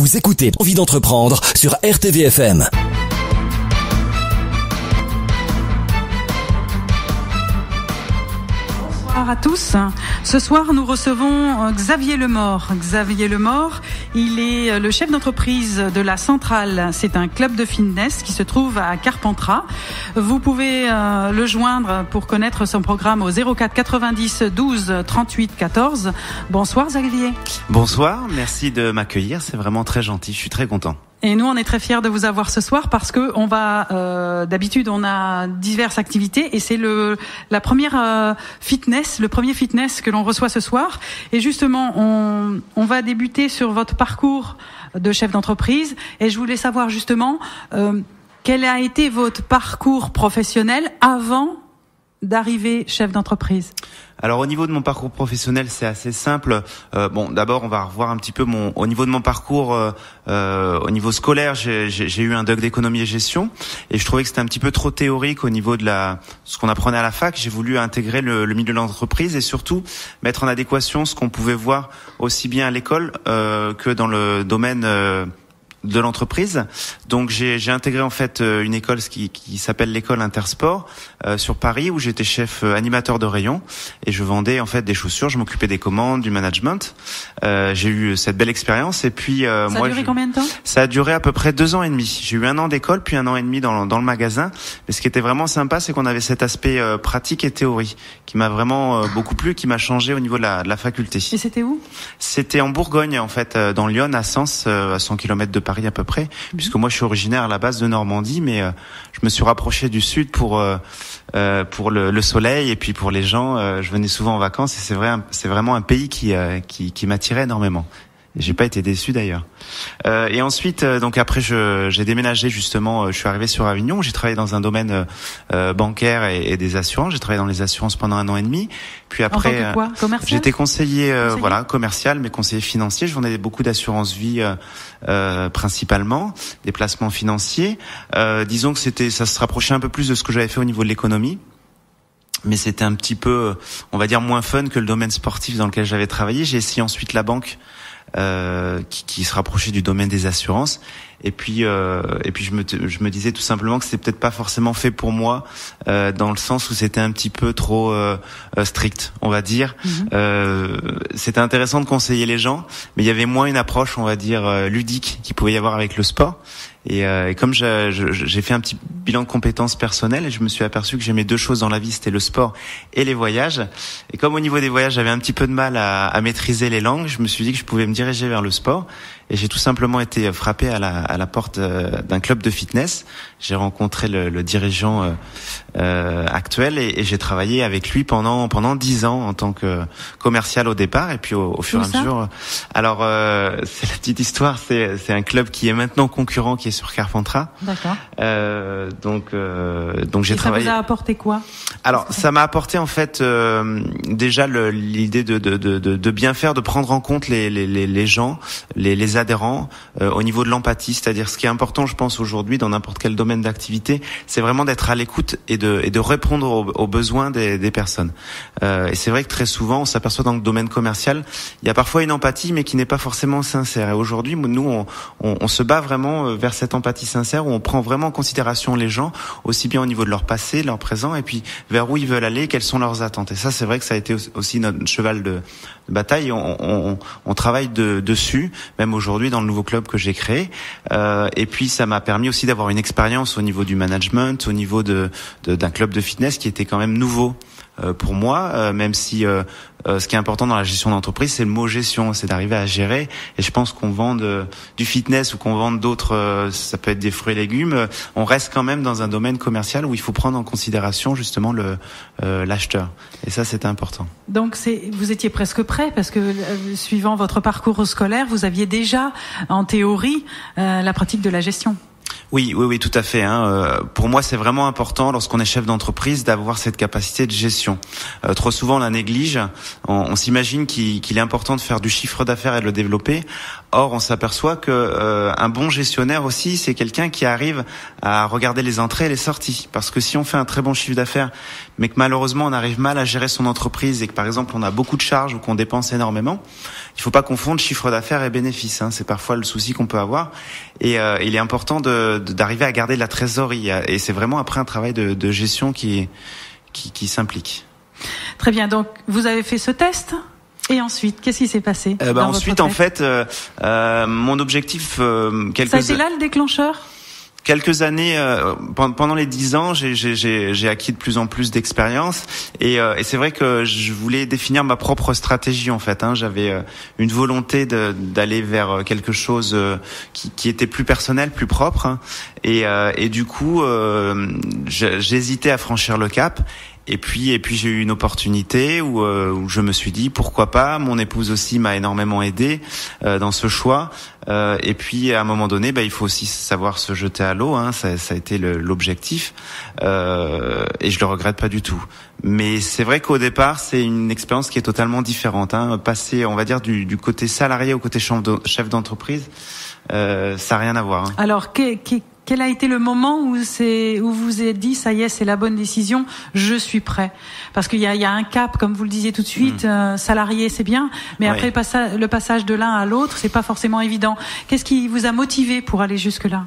Vous écoutez Envie d'entreprendre sur RTVFM. Bonsoir à tous. Ce soir, nous recevons Xavier Lemort. Xavier Lemort, il est le chef d'entreprise de la Centrale. C'est un club de fitness qui se trouve à Carpentras. Vous pouvez le joindre pour connaître son programme au 04 90 12 38 14. Bonsoir Xavier. Bonsoir, merci de m'accueillir. C'est vraiment très gentil. Je suis très content. Et nous, on est très fiers de vous avoir ce soir parce que on va, d'habitude, on a diverses activités et c'est la première fitness, le premier fitness que l'on reçoit ce soir. Et justement, on va débuter sur votre parcours de chef d'entreprise. Et je voulais savoir justement quel a été votre parcours professionnel avant d'arriver chef d'entreprise. Alors au niveau de mon parcours professionnel, c'est assez simple. D'abord on va revoir un petit peu au niveau de mon parcours au niveau scolaire. J'ai eu un doc d'économie et gestion et je trouvais que c'était un petit peu trop théorique au niveau de ce qu'on apprenait à la fac. J'ai voulu intégrer le milieu de l'entreprise et surtout mettre en adéquation ce qu'on pouvait voir aussi bien à l'école que dans le domaine de l'entreprise. Donc j'ai intégré en fait une école qui s'appelle l'école Intersport sur Paris où j'étais chef animateur de rayon et je vendais en fait des chaussures, je m'occupais des commandes, du management. J'ai eu cette belle expérience et puis ça a duré combien de temps ? Ça a duré à peu près 2 ans et demi. J'ai eu 1 an d'école puis 1 an et demi dans le magasin. Mais ce qui était vraiment sympa, c'est qu'on avait cet aspect pratique et théorie qui m'a vraiment beaucoup plu, qui m'a changé au niveau de la faculté. Et c'était où ? C'était en Bourgogne en fait, dans Lyon, à Sens, à 100 km de Paris à peu près, puisque moi je suis originaire à la base de Normandie, mais je me suis rapproché du sud pour le soleil et puis pour les gens. Je venais souvent en vacances et c'est vraiment un pays qui m'attirait énormément. J'ai pas été déçu d'ailleurs. Et ensuite, donc après, j'ai déménagé justement. Je suis arrivé sur Avignon. J'ai travaillé dans un domaine bancaire et des assurances. J'ai travaillé dans les assurances pendant 1 an et demi. Puis après, en tant que quoi ? Commercial ? J'étais conseiller, commercial, mais conseiller financier. Je vendais beaucoup d'assurance vie, principalement, des placements financiers. Disons que ça se rapprochait un peu plus de ce que j'avais fait au niveau de l'économie. Mais c'était un petit peu, on va dire, moins fun que le domaine sportif dans lequel j'avais travaillé. J'ai essayé ensuite la banque. Qui se rapprochait du domaine des assurances et puis je me disais tout simplement que c'était peut-être pas forcément fait pour moi dans le sens où c'était un petit peu trop strict, on va dire. C'était intéressant de conseiller les gens, mais il y avait moins une approche, on va dire, ludique qu'il pouvait y avoir avec le sport. Et comme j'ai fait un petit bilan de compétences personnelles et je me suis aperçu que j'aimais 2 choses dans la vie, c'était le sport et les voyages. Et comme au niveau des voyages, j'avais un petit peu de mal à maîtriser les langues, je me suis dit que je pouvais me diriger vers le sport. Et j'ai tout simplement été frappé à la porte d'un club de fitness. J'ai rencontré le dirigeant actuel et j'ai travaillé avec lui pendant 10 ans en tant que commercial au départ et puis au fur et à mesure. Alors c'est la petite histoire, c'est un club qui est maintenant concurrent, qui est sur Carpentras. D'accord. Donc j'ai travaillé. Ça vous a apporté quoi ? Alors ça m'a apporté en fait déjà l'idée de bien faire, de prendre en compte les gens, les adhérents au niveau de l'empathie, c'est-à-dire ce qui est important, je pense, aujourd'hui dans n'importe quel domaine d'activité, c'est vraiment d'être à l'écoute et de répondre aux besoins des personnes. Et c'est vrai que très souvent, on s'aperçoit dans le domaine commercial, il y a parfois une empathie, mais qui n'est pas forcément sincère. Et aujourd'hui, nous, on se bat vraiment vers cette empathie sincère où on prend vraiment en considération les gens, aussi bien au niveau de leur passé, leur présent, et puis vers où ils veulent aller, quelles sont leurs attentes. Et ça, c'est vrai que ça a été aussi notre cheval de bataille. On travaille dessus, même aujourd'hui dans le nouveau club que j'ai créé. Et puis ça m'a permis aussi d'avoir une expérience au niveau du management, au niveau d'un club de fitness qui était quand même nouveau pour moi, même si ce qui est important dans la gestion d'entreprise, c'est le mot gestion, c'est d'arriver à gérer. Et je pense qu'on vende du fitness ou qu'on vende d'autres, ça peut être des fruits et légumes, on reste quand même dans un domaine commercial où il faut prendre en considération justement l'acheteur. Et ça, c'est important. Donc vous étiez presque prêt parce que suivant votre parcours scolaire, vous aviez déjà en théorie la pratique de la gestion. Oui, tout à fait. Pour moi, c'est vraiment important lorsqu'on est chef d'entreprise d'avoir cette capacité de gestion. Trop souvent, on la néglige. On s'imagine qu'il est important de faire du chiffre d'affaires et de le développer. Or, on s'aperçoit que un bon gestionnaire aussi, c'est quelqu'un qui arrive à regarder les entrées et les sorties. Parce que si on fait un très bon chiffre d'affaires, mais que malheureusement on arrive mal à gérer son entreprise et que par exemple on a beaucoup de charges ou qu'on dépense énormément, il faut pas confondre chiffre d'affaires et bénéfice. C'est parfois le souci qu'on peut avoir. Et il est important d'arriver à garder de la trésorerie. Et c'est vraiment après un travail de gestion qui s'implique. Très bien. Donc vous avez fait ce test. Et ensuite, qu'est-ce qui s'est passé ensuite, en fait, mon objectif, ça a été là le déclencheur? Quelques années, pendant les 10 ans, j'ai acquis de plus en plus d'expérience et c'est vrai que je voulais définir ma propre stratégie en fait. J'avais une volonté d'aller vers quelque chose qui était plus personnel, plus propre et du coup, j'hésitais à franchir le cap. Et puis j'ai eu une opportunité où je me suis dit pourquoi pas. Mon épouse aussi m'a énormément aidé dans ce choix. Et puis à un moment donné, il faut aussi savoir se jeter à l'eau. Ça a été l'objectif. Et je le regrette pas du tout. Mais c'est vrai qu'au départ, c'est une expérience qui est totalement différente. Passer, on va dire, du côté salarié au côté chef d'entreprise, ça n'a rien à voir. Alors quel a été le moment où vous vous êtes dit ça y est, c'est la bonne décision, je suis prêt? Parce qu'il y a un cap, comme vous le disiez tout de suite, salarié c'est bien, mais après le passage de l'un à l'autre, c'est pas forcément évident. Qu'est-ce qui vous a motivé pour aller jusque-là?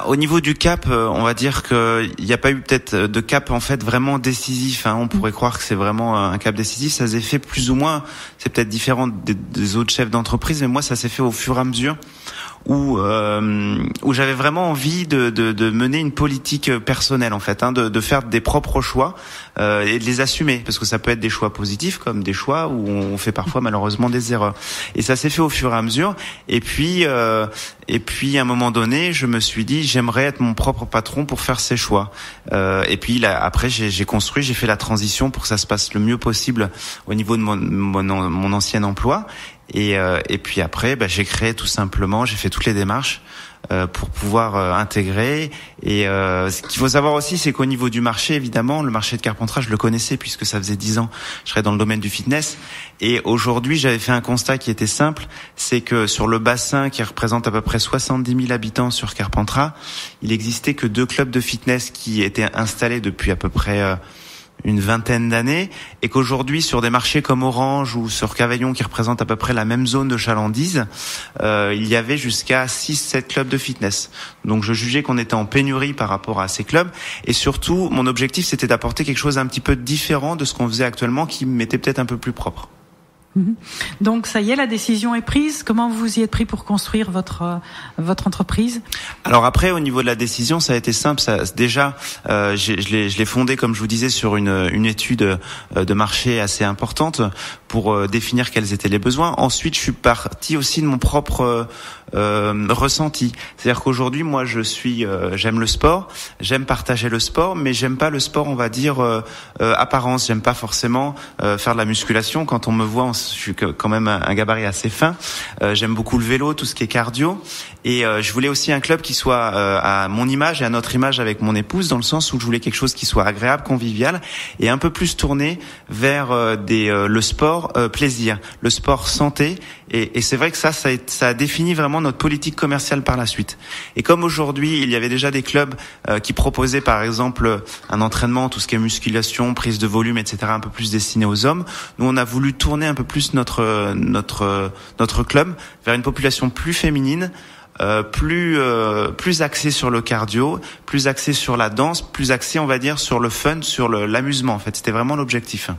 Au niveau du cap, on va dire qu'il n'y a pas eu peut-être de cap en fait vraiment décisif. On pourrait croire que c'est vraiment un cap décisif. Ça s'est fait plus ou moins. C'est peut-être différent des autres chefs d'entreprise, mais moi ça s'est fait au fur et à mesure où j'avais vraiment envie de mener une politique personnelle en fait, de faire des propres choix et de les assumer, parce que ça peut être des choix positifs comme des choix où on fait parfois malheureusement des erreurs. Et ça s'est fait au fur et à mesure. Et puis à un moment donné, je me suis dit j'aimerais être mon propre patron pour faire ces choix. Et puis là, après j'ai fait la transition pour que ça se passe le mieux possible au niveau de mon ancien emploi. Et puis après, j'ai créé tout simplement, j'ai fait toutes les démarches pour pouvoir intégrer. Et ce qu'il faut savoir aussi, c'est qu'au niveau du marché, évidemment, le marché de Carpentras, je le connaissais puisque ça faisait 10 ans, je serais dans le domaine du fitness. Et aujourd'hui, j'avais fait un constat qui était simple, c'est que sur le bassin qui représente à peu près 70 000 habitants sur Carpentras, il existait que 2 clubs de fitness qui étaient installés depuis à peu près une vingtaine d'années, et qu'aujourd'hui sur des marchés comme Orange ou sur Cavaillon qui représentent à peu près la même zone de chalandise, il y avait jusqu'à 6-7 clubs de fitness. Donc je jugeais qu'on était en pénurie par rapport à ces clubs, et surtout mon objectif c'était d'apporter quelque chose un petit peu différent de ce qu'on faisait actuellement, qui m'était peut-être un peu plus propre. Donc ça y est, la décision est prise. Comment vous y êtes pris pour construire votre entreprise? Alors après, au niveau de la décision, ça a été simple. Déjà, je l'ai fondé, comme je vous disais, sur une étude de marché assez importante pour définir quels étaient les besoins. Ensuite, je suis parti aussi de mon propre ressenti. C'est-à-dire qu'aujourd'hui, moi, j'aime le sport, j'aime partager le sport, mais j'aime pas le sport, on va dire, apparence. J'aime pas forcément faire de la musculation. Quand on me voit, je suis quand même un gabarit assez fin. J'aime beaucoup le vélo, tout ce qui est cardio. Et je voulais aussi un club qui soit à mon image et à notre image avec mon épouse, dans le sens où je voulais quelque chose qui soit agréable, convivial, et un peu plus tourné vers le sport plaisir, le sport santé. Et c'est vrai que ça a défini vraiment notre politique commerciale par la suite. Et comme aujourd'hui, il y avait déjà des clubs qui proposaient par exemple un entraînement, tout ce qui est musculation, prise de volume, etc., un peu plus destiné aux hommes, nous on a voulu tourner un peu plus notre club vers une population plus féminine, plus axée sur le cardio, plus axée sur la danse, plus axée, on va dire, sur le fun, sur l'amusement. En fait, c'était vraiment l'objectif.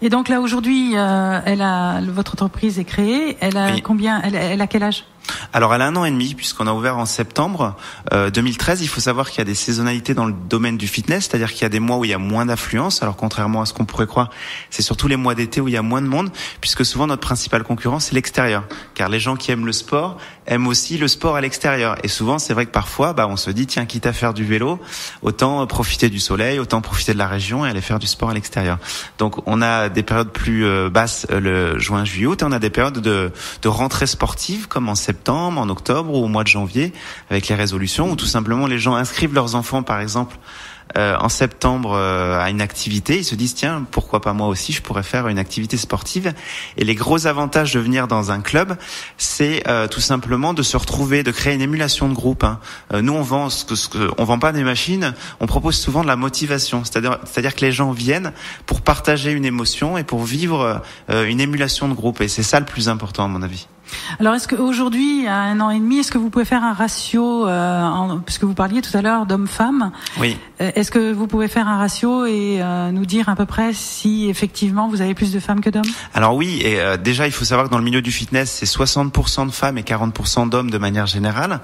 Et donc là aujourd'hui, votre entreprise est créée. Elle a combien? Elle a quel âge? Alors elle a 1 an et demi, puisqu'on a ouvert en septembre 2013. Il faut savoir qu'il y a des saisonnalités dans le domaine du fitness, c'est-à-dire qu'il y a des mois où il y a moins d'affluence. Alors contrairement à ce qu'on pourrait croire, c'est surtout les mois d'été où il y a moins de monde, puisque souvent notre principal concurrent c'est l'extérieur, car les gens qui aiment le sport aiment aussi le sport à l'extérieur. Et souvent c'est vrai que parfois on se dit tiens, quitte à faire du vélo, autant profiter du soleil, autant profiter de la région et aller faire du sport à l'extérieur. Donc on a des périodes plus basses, le juin, juillet, août, et on a des périodes de rentrée sportive comme en septembre, en octobre ou au mois de janvier, avec les résolutions, où tout simplement les gens inscrivent leurs enfants par exemple en septembre à une activité, ils se disent tiens, pourquoi pas moi aussi, je pourrais faire une activité sportive. Et les gros avantages de venir dans un club, c'est tout simplement de se retrouver, de créer une émulation de groupe. Nous, on vend pas des machines, on propose souvent de la motivation, c'est-à-dire que les gens viennent pour partager une émotion et pour vivre une émulation de groupe. Et c'est ça le plus important à mon avis. Alors, est-ce qu'aujourd'hui, à 1 an et demi, est-ce que vous pouvez faire un ratio, puisque vous parliez tout à l'heure d'hommes-femmes, oui. Est-ce que vous pouvez faire un ratio et nous dire à peu près si effectivement vous avez plus de femmes que d'hommes? Alors oui, et déjà il faut savoir que dans le milieu du fitness, c'est 60% de femmes et 40% d'hommes de manière générale.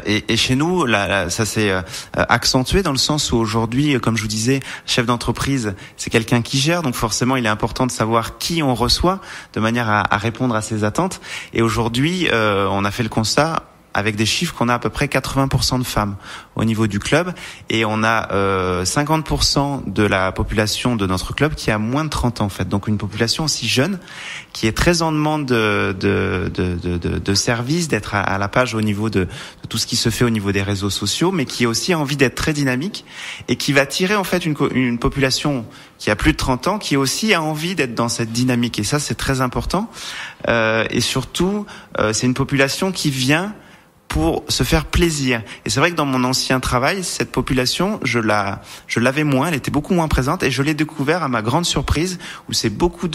Et chez nous, ça s'est accentué dans le sens où aujourd'hui, comme je vous disais, chef d'entreprise, c'est quelqu'un qui gère, donc forcément il est important de savoir qui on reçoit de manière à répondre à ses attentes. Et aujourd'hui, on a fait le constat avec des chiffres qu'on a à peu près 80% de femmes au niveau du club et on a 50% de la population de notre club qui a moins de 30 ans en fait. Donc une population aussi jeune qui est très en demande de services, d'être à la page au niveau de tout ce qui se fait au niveau des réseaux sociaux, mais qui a aussi envie d'être très dynamique et qui va tirer en fait une population qui a plus de 30 ans, qui aussi a envie d'être dans cette dynamique. Et ça, c'est très important. Et surtout, c'est une population qui vient pour se faire plaisir. Et c'est vrai que dans mon ancien travail, cette population, je l'avais moins, elle était beaucoup moins présente et je l'ai découvert à ma grande surprise où c'est beaucoup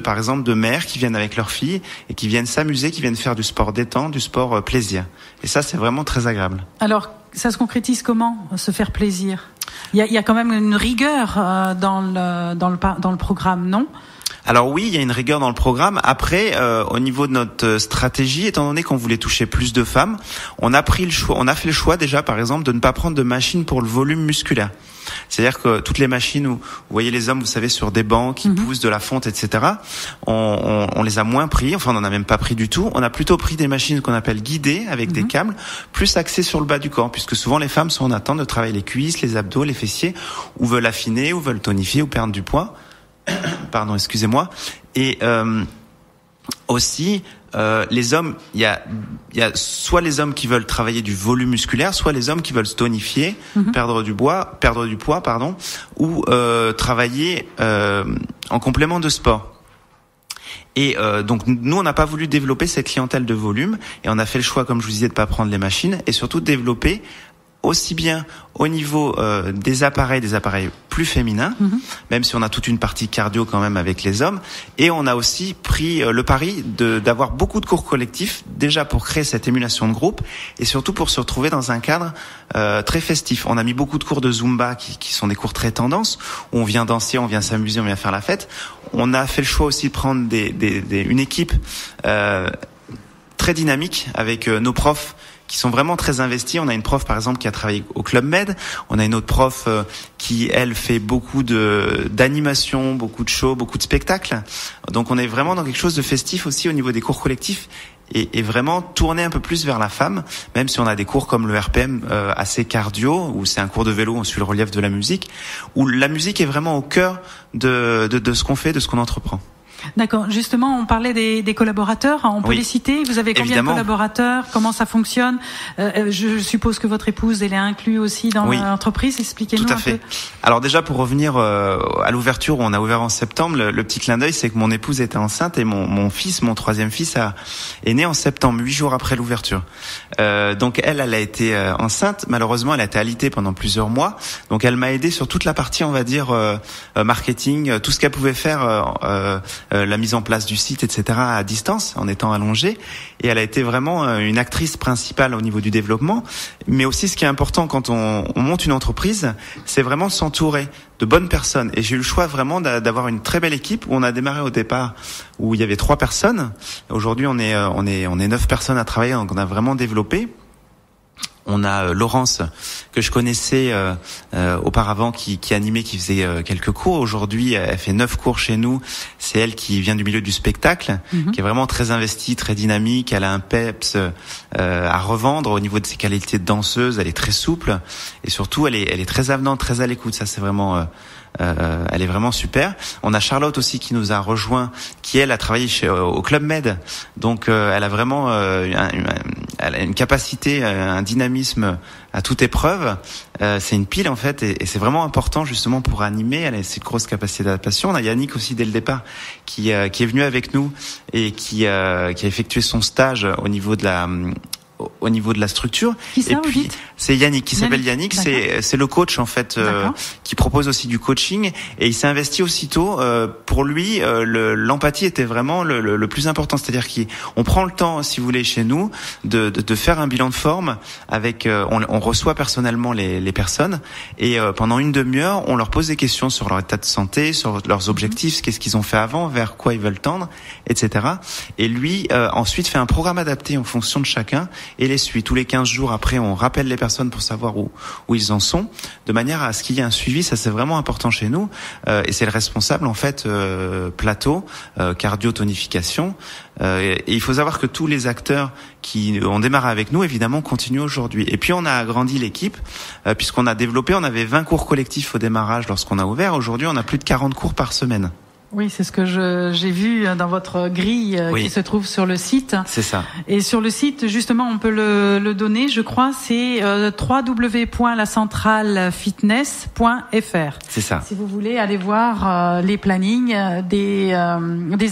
par exemple, de mères qui viennent avec leurs filles et qui viennent s'amuser, qui viviennent faire du sport détente, du sport plaisir. Et ça, c'est vraiment très agréable. Alors, ça se concrétise comment, se faire plaisir? Il y a quand même une rigueur dans le programme, non? Alors oui, il y a une rigueur dans le programme. Après, au niveau de notre stratégie, étant donné qu'on voulait toucher plus de femmes, on a fait le choix déjà, par exemple, de ne pas prendre de machines pour le volume musculaire. C'est-à-dire que toutes les machines où vous voyez les hommes, vous savez, sur des bancs qui poussent de la fonte, etc., on les a moins pris. Enfin, on n'en a même pas pris du tout. On a plutôt pris des machines qu'on appelle guidées avec des câbles, plus axées sur le bas du corps, puisque souvent les femmes sont en attente de travailler les cuisses, les abdos, les fessiers, ou veulent affiner, ou veulent tonifier, ou perdre du poids. Pardon, excusez-moi. Et aussi, les hommes, il y a soit les hommes qui veulent travailler du volume musculaire, soit les hommes qui veulent se tonifier, perdre du poids, ou travailler en complément de sport. Et donc nous, on n'a pas voulu développer cette clientèle de volume, et on a fait le choix, comme je vous disais, de pas prendre les machines, et surtout de développer aussi bien au niveau des appareils plus féminins, même si on a toute une partie cardio quand même avec les hommes, et on a aussi pris le pari d'avoir beaucoup de cours collectifs, déjà pour créer cette émulation de groupe, et surtout pour se retrouver dans un cadre très festif. On a mis beaucoup de cours de Zumba qui sont des cours très tendance, où on vient danser, on vient s'amuser, on vient faire la fête. On a fait le choix aussi de prendre une équipe très dynamique avec nos profs qui sont vraiment très investis. On a une prof, par exemple, qui a travaillé au Club Med. On a une autre prof qui, elle, fait beaucoup d'animation, beaucoup de shows, beaucoup de spectacles. Donc, on est vraiment dans quelque chose de festif aussi au niveau des cours collectifs et vraiment tourner un peu plus vers la femme, même si on a des cours comme le RPM assez cardio, où c'est un cours de vélo, on suit le relief de la musique, où la musique est vraiment au cœur de ce qu'on fait, de ce qu'on entreprend. D'accord. Justement, on parlait des collaborateurs. On peut les citer. Vous avez combien de collaborateurs? Comment ça fonctionne? Je suppose que votre épouse, elle est inclue aussi dans l'entreprise. Expliquez-nous un peu. Alors déjà, pour revenir à l'ouverture, où on a ouvert en septembre, le petit clin d'œil, c'est que mon épouse était enceinte et mon troisième fils, est né en septembre, 8 jours après l'ouverture. Donc elle a été enceinte. Malheureusement, elle a été alitée pendant plusieurs mois. Donc elle m'a aidé sur toute la partie, on va dire, marketing, tout ce qu'elle pouvait faire. La mise en place du site, etc. à distance, en étant allongée. Et elle a été vraiment une actrice principale au niveau du développement. Mais aussi, ce qui est important quand on monte une entreprise, c'est vraiment s'entourer de bonnes personnes. Et j'ai eu le choix vraiment d'avoir une très belle équipe où on a démarré au départ où il y avait 3 personnes. Aujourd'hui, on est 9 personnes à travailler, donc on a vraiment développé. On a Laurence, que je connaissais auparavant, qui animait, qui faisait quelques cours. Aujourd'hui, elle fait 9 cours chez nous. C'est elle qui vient du milieu du spectacle, qui est vraiment très investie, très dynamique. Elle a un peps à revendre au niveau de ses qualités de danseuse. Elle est très souple et surtout, elle est très avenante, très à l'écoute. Ça, c'est vraiment... elle est vraiment super. On a Charlotte aussi qui nous a rejoint, qui elle a travaillé au Club Med. Donc elle a vraiment elle a une capacité, un dynamisme à toute épreuve. C'est une pile en fait, et c'est vraiment important justement pour animer. Elle a cette grosse capacité d'adaptation. On a Yannick aussi dès le départ qui est venu avec nous et qui a effectué son stage au niveau de la structure. Qui ça, et puis c'est Yannick qui s'appelle Yannick, c'est le coach en fait qui propose aussi du coaching, et il s'est investi aussitôt. Pour lui, l'empathie était vraiment le plus important, c'est-à-dire qu'on prend le temps, si vous voulez, chez nous de faire un bilan de forme avec on reçoit personnellement les personnes, et pendant une demi-heure, on leur pose des questions sur leur état de santé, sur leurs objectifs, qu'est-ce qu'ils ont fait avant, vers quoi ils veulent tendre, etc. Et lui ensuite fait un programme adapté en fonction de chacun et les suit. Tous les 15 jours après, on rappelle les personnes pour savoir où ils en sont, de manière à ce qu'il y ait un suivi. Ça, c'est vraiment important chez nous, et c'est le responsable en fait plateau, cardio-tonification, et il faut savoir que tous les acteurs qui ont démarré avec nous, évidemment, continuent aujourd'hui. Et puis on a agrandi l'équipe, puisqu'on a développé, on avait 20 cours collectifs au démarrage lorsqu'on a ouvert. Aujourd'hui, on a plus de 40 cours par semaine. Oui, c'est ce que j'ai vu dans votre grille qui se trouve sur le site. C'est ça. Et sur le site, justement, on peut le donner, je crois, c'est www.lacentralefitness.fr. C'est ça. Si vous voulez aller voir les plannings des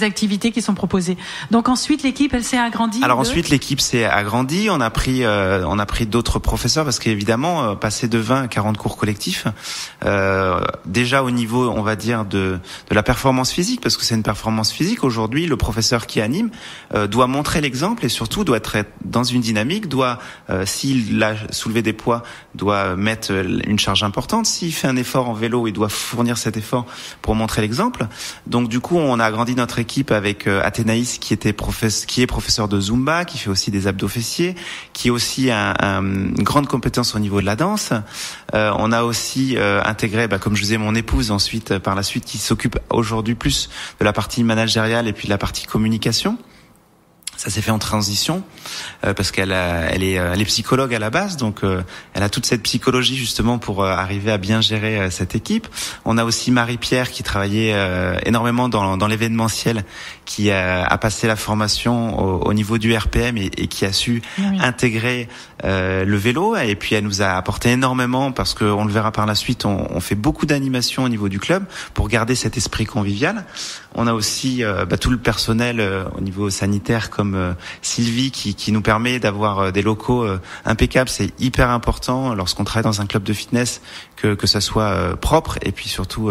activités qui sont proposées. Donc ensuite, l'équipe, elle s'est agrandie. Alors ensuite, l'équipe s'est agrandie. On a pris d'autres professeurs parce qu'évidemment, passer de 20 à 40 cours collectifs, déjà au niveau, on va dire, de la performance physique, parce que c'est une performance physique. Aujourd'hui, le professeur qui anime doit montrer l'exemple, et surtout doit être dans une dynamique, doit, s'il a soulevé des poids, doit mettre une charge importante. S'il fait un effort en vélo, il doit fournir cet effort pour montrer l'exemple. Donc du coup, on a agrandi notre équipe avec Athénaïs qui est professeur de Zumba, qui fait aussi des abdos fessiers, qui a aussi une grande compétence au niveau de la danse. On a aussi intégré, comme je disais, mon épouse ensuite, par la suite, qui s'occupe aujourd'hui plus de la partie managériale et puis de la partie communication. Ça s'est fait en transition parce qu'elle est psychologue à la base, donc elle a toute cette psychologie justement pour arriver à bien gérer cette équipe. On a aussi Marie-Pierre qui travaillait énormément dans l'événementiel, qui a passé la formation au niveau du RPM et qui a su intégrer le vélo, et puis elle nous a apporté énormément parce que on le verra par la suite, on fait beaucoup d'animations au niveau du club pour garder cet esprit convivial. On a aussi tout le personnel au niveau sanitaire comme Sylvie qui nous permet d'avoir des locaux impeccables. C'est hyper important lorsqu'on travaille dans un club de fitness que ça soit propre, et puis surtout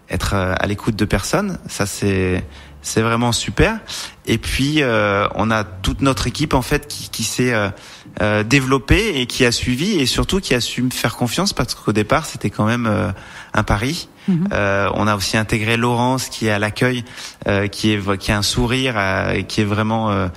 être à l'écoute de personnes. Ça c'est vraiment super. Et puis on a toute notre équipe en fait qui s'est développée et qui a suivi, et surtout qui a su me faire confiance, parce qu'au départ c'était quand même un pari. On a aussi intégré Laurence qui est à l'accueil, qui a un sourire, qui est vraiment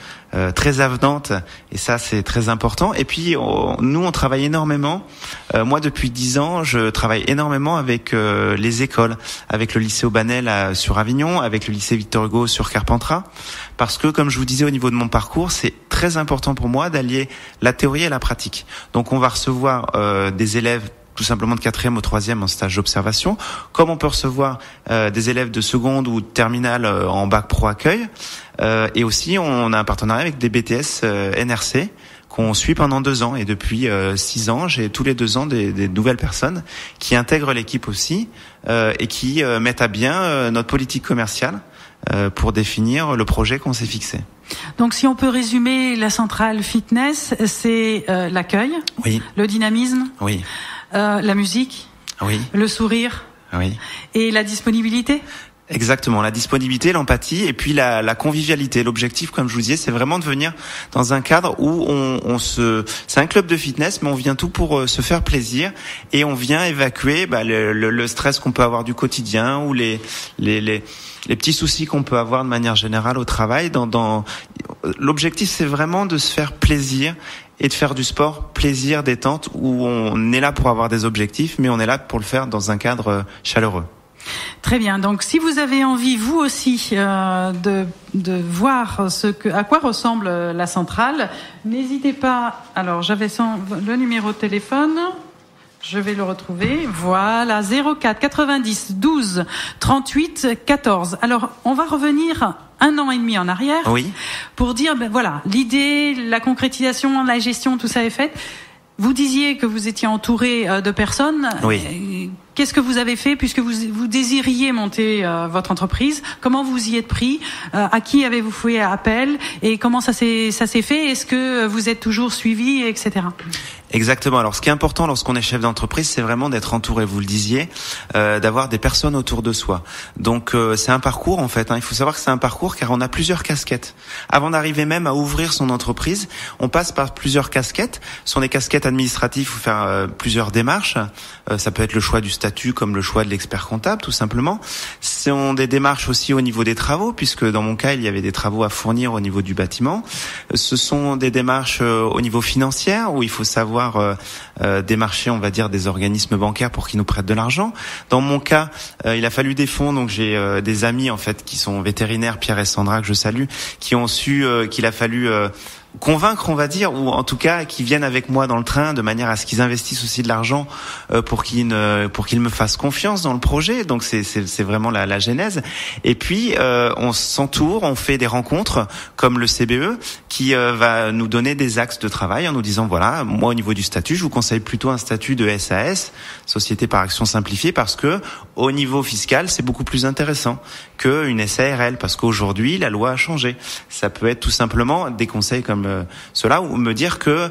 très avenante, et ça c'est très important. Et puis nous on travaille énormément. Moi depuis 10 ans je travaille énormément avec les écoles, avec le lycée Aubanel sur Avignon, avec le lycée Victor Hugo sur Carpentras, parce que comme je vous disais au niveau de mon parcours, c'est très important pour moi d'allier la théorie et la pratique. Donc on va recevoir des élèves tout simplement de 4e au 3e en stage d'observation, comme on peut recevoir des élèves de seconde ou de terminale en bac pro accueil, et aussi on a un partenariat avec des BTS NRC qu'on suit pendant 2 ans, et depuis 6 ans, j'ai tous les 2 ans des nouvelles personnes qui intègrent l'équipe aussi, et qui mettent à bien notre politique commerciale pour définir le projet qu'on s'est fixé. Donc si on peut résumer la centrale fitness, c'est l'accueil, le dynamisme, la musique, le sourire, et la disponibilité. Exactement, la disponibilité, l'empathie, et puis la convivialité. L'objectif, comme je vous disais, c'est vraiment de venir dans un cadre où c'est un club de fitness, mais on vient tout pour se faire plaisir, et on vient évacuer le stress qu'on peut avoir du quotidien, ou les petits soucis qu'on peut avoir de manière générale au travail. L'objectif, c'est vraiment de se faire plaisir et de faire du sport plaisir, détente, où on est là pour avoir des objectifs, mais on est là pour le faire dans un cadre chaleureux. Très bien. Donc, si vous avez envie, vous aussi, de voir à quoi ressemble la centrale, n'hésitez pas. Alors, j'avais le numéro de téléphone. Je vais le retrouver. Voilà, 04 90 12 38 14. Alors, on va revenir 1 an et demi en arrière. Oui. Pour dire, voilà, l'idée, la concrétisation, la gestion, tout ça est fait. Vous disiez que vous étiez entouré de personnes. Oui. Qu'est-ce que vous avez fait puisque vous désiriez monter votre entreprise? Comment vous y êtes pris? À qui avez-vous fait appel? Et comment ça s'est fait? Est-ce que vous êtes toujours suivi, etc.? Exactement. Alors, ce qui est important lorsqu'on est chef d'entreprise, c'est vraiment d'être entouré, vous le disiez, d'avoir des personnes autour de soi. Donc, c'est un parcours, en fait. Il faut savoir que c'est un parcours car on a plusieurs casquettes. Avant d'arriver même à ouvrir son entreprise, on passe par plusieurs casquettes. Ce sont des casquettes administratives, il faut faire plusieurs démarches. Ça peut être le choix du statut comme le choix de l'expert comptable, tout simplement. Ce sont des démarches aussi au niveau des travaux, puisque dans mon cas, il y avait des travaux à fournir au niveau du bâtiment. Ce sont des démarches au niveau financier, où il faut savoir démarcher, on va dire, des organismes bancaires pour qu'ils nous prêtent de l'argent. Dans mon cas, il a fallu des fonds, donc j'ai des amis en fait qui sont vétérinaires, Pierre et Sandra, que je salue, qui ont su qu'il a fallu convaincre, on va dire, ou en tout cas qui viennent avec moi dans le train de manière à ce qu'ils investissent aussi de l'argent pour qu'ils me fassent confiance dans le projet. Donc c'est vraiment la genèse. Et puis on s'entoure, on fait des rencontres comme le CBE qui va nous donner des axes de travail en nous disant voilà, moi au niveau du statut, je vous conseille plutôt un statut de SAS, société par action simplifiée, parce que au niveau fiscal, c'est beaucoup plus intéressant qu'une SARL, parce qu'aujourd'hui la loi a changé. Ça peut être tout simplement des conseils comme cela, ou me dire que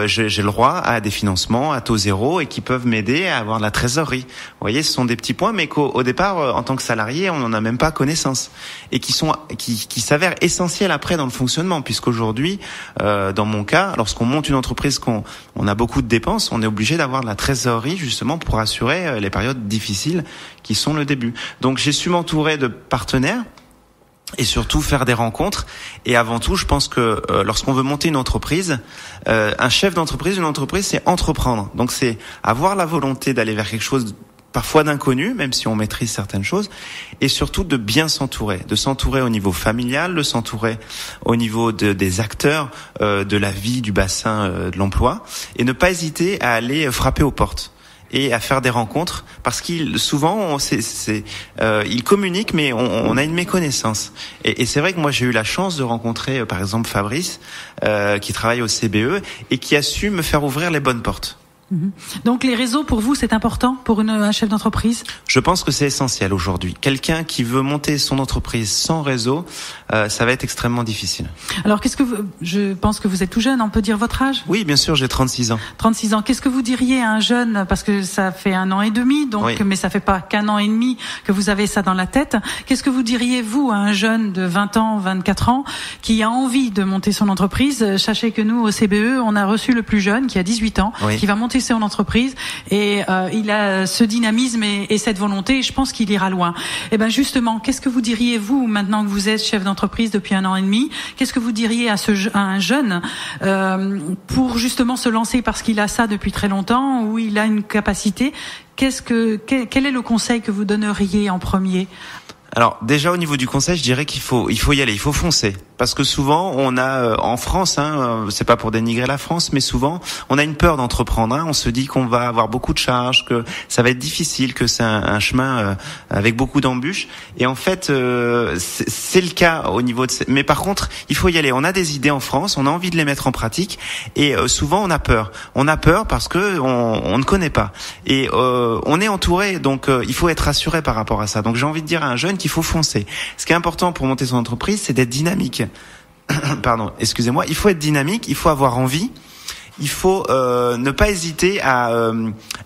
j'ai le droit à des financements à taux zéro et qui peuvent m'aider à avoir de la trésorerie. Vous voyez, ce sont des petits points, mais qu'au départ, en tant que salarié, on n'en a même pas connaissance et qui s'avèrent essentiels après dans le fonctionnement, puisqu'aujourd'hui, dans mon cas, lorsqu'on monte une entreprise, on a beaucoup de dépenses, on est obligé d'avoir de la trésorerie justement pour assurer les périodes difficiles qui sont le début. Donc j'ai su m'entourer de partenaires et surtout faire des rencontres. Et avant tout, je pense que lorsqu'on veut monter une entreprise, un chef d'entreprise, une entreprise, c'est entreprendre. Donc c'est avoir la volonté d'aller vers quelque chose parfois d'inconnu, même si on maîtrise certaines choses, et surtout de bien s'entourer, de s'entourer au niveau familial, de s'entourer au niveau des acteurs de la vie, du bassin de l'emploi, et ne pas hésiter à aller frapper aux portes et à faire des rencontres, parce qu'ils souvent ils communiquent, mais on a une méconnaissance. Et c'est vrai que moi j'ai eu la chance de rencontrer par exemple Fabrice qui travaille au CBE et qui a su me faire ouvrir les bonnes portes. Donc les réseaux pour vous c'est important pour un chef d'entreprise? Je pense que c'est essentiel aujourd'hui. Quelqu'un qui veut monter son entreprise sans réseau, ça va être extrêmement difficile. Alors je pense que vous êtes tout jeune, on peut dire votre âge? Oui, bien sûr, j'ai 36 ans. 36 ans. Qu'est-ce que vous diriez à un jeune, parce que ça fait 1 an et demi, donc, oui. Mais ça fait pas qu'1 an et demi que vous avez ça dans la tête. Qu'est-ce que vous diriez vous à un jeune de 20 ans, 24 ans qui a envie de monter son entreprise? Sachez que nous au CBE, on a reçu le plus jeune qui a 18 ans, oui. Qui va monter son entreprise et il a ce dynamisme et cette volonté et je pense qu'il ira loin. Et ben justement, qu'est-ce que vous diriez vous maintenant que vous êtes chef d'entreprise depuis 1 an et demi? Qu'est-ce que vous diriez à un jeune pour justement se lancer parce qu'il a ça depuis très longtemps ou il a une capacité? Quel est le conseil que vous donneriez en premier? Alors déjà au niveau du conseil, je dirais qu'il faut y aller, il faut foncer. Parce que souvent on a en France, c'est pas pour dénigrer la France, mais souvent on a une peur d'entreprendre. On se dit qu'on va avoir beaucoup de charges, que ça va être difficile, que c'est un chemin avec beaucoup d'embûches. Et en fait, c'est le cas au niveau de. Mais par contre, il faut y aller. On a des idées en France, on a envie de les mettre en pratique, et souvent on a peur. On a peur parce que on ne connaît pas. Et on est entouré, donc il faut être rassuré par rapport à ça. Donc j'ai envie de dire à un jeune qu'il faut foncer. Ce qui est important pour monter son entreprise, c'est d'être dynamique. Pardon, excusez-moi. Il faut être dynamique, il faut avoir envie, il faut ne pas hésiter à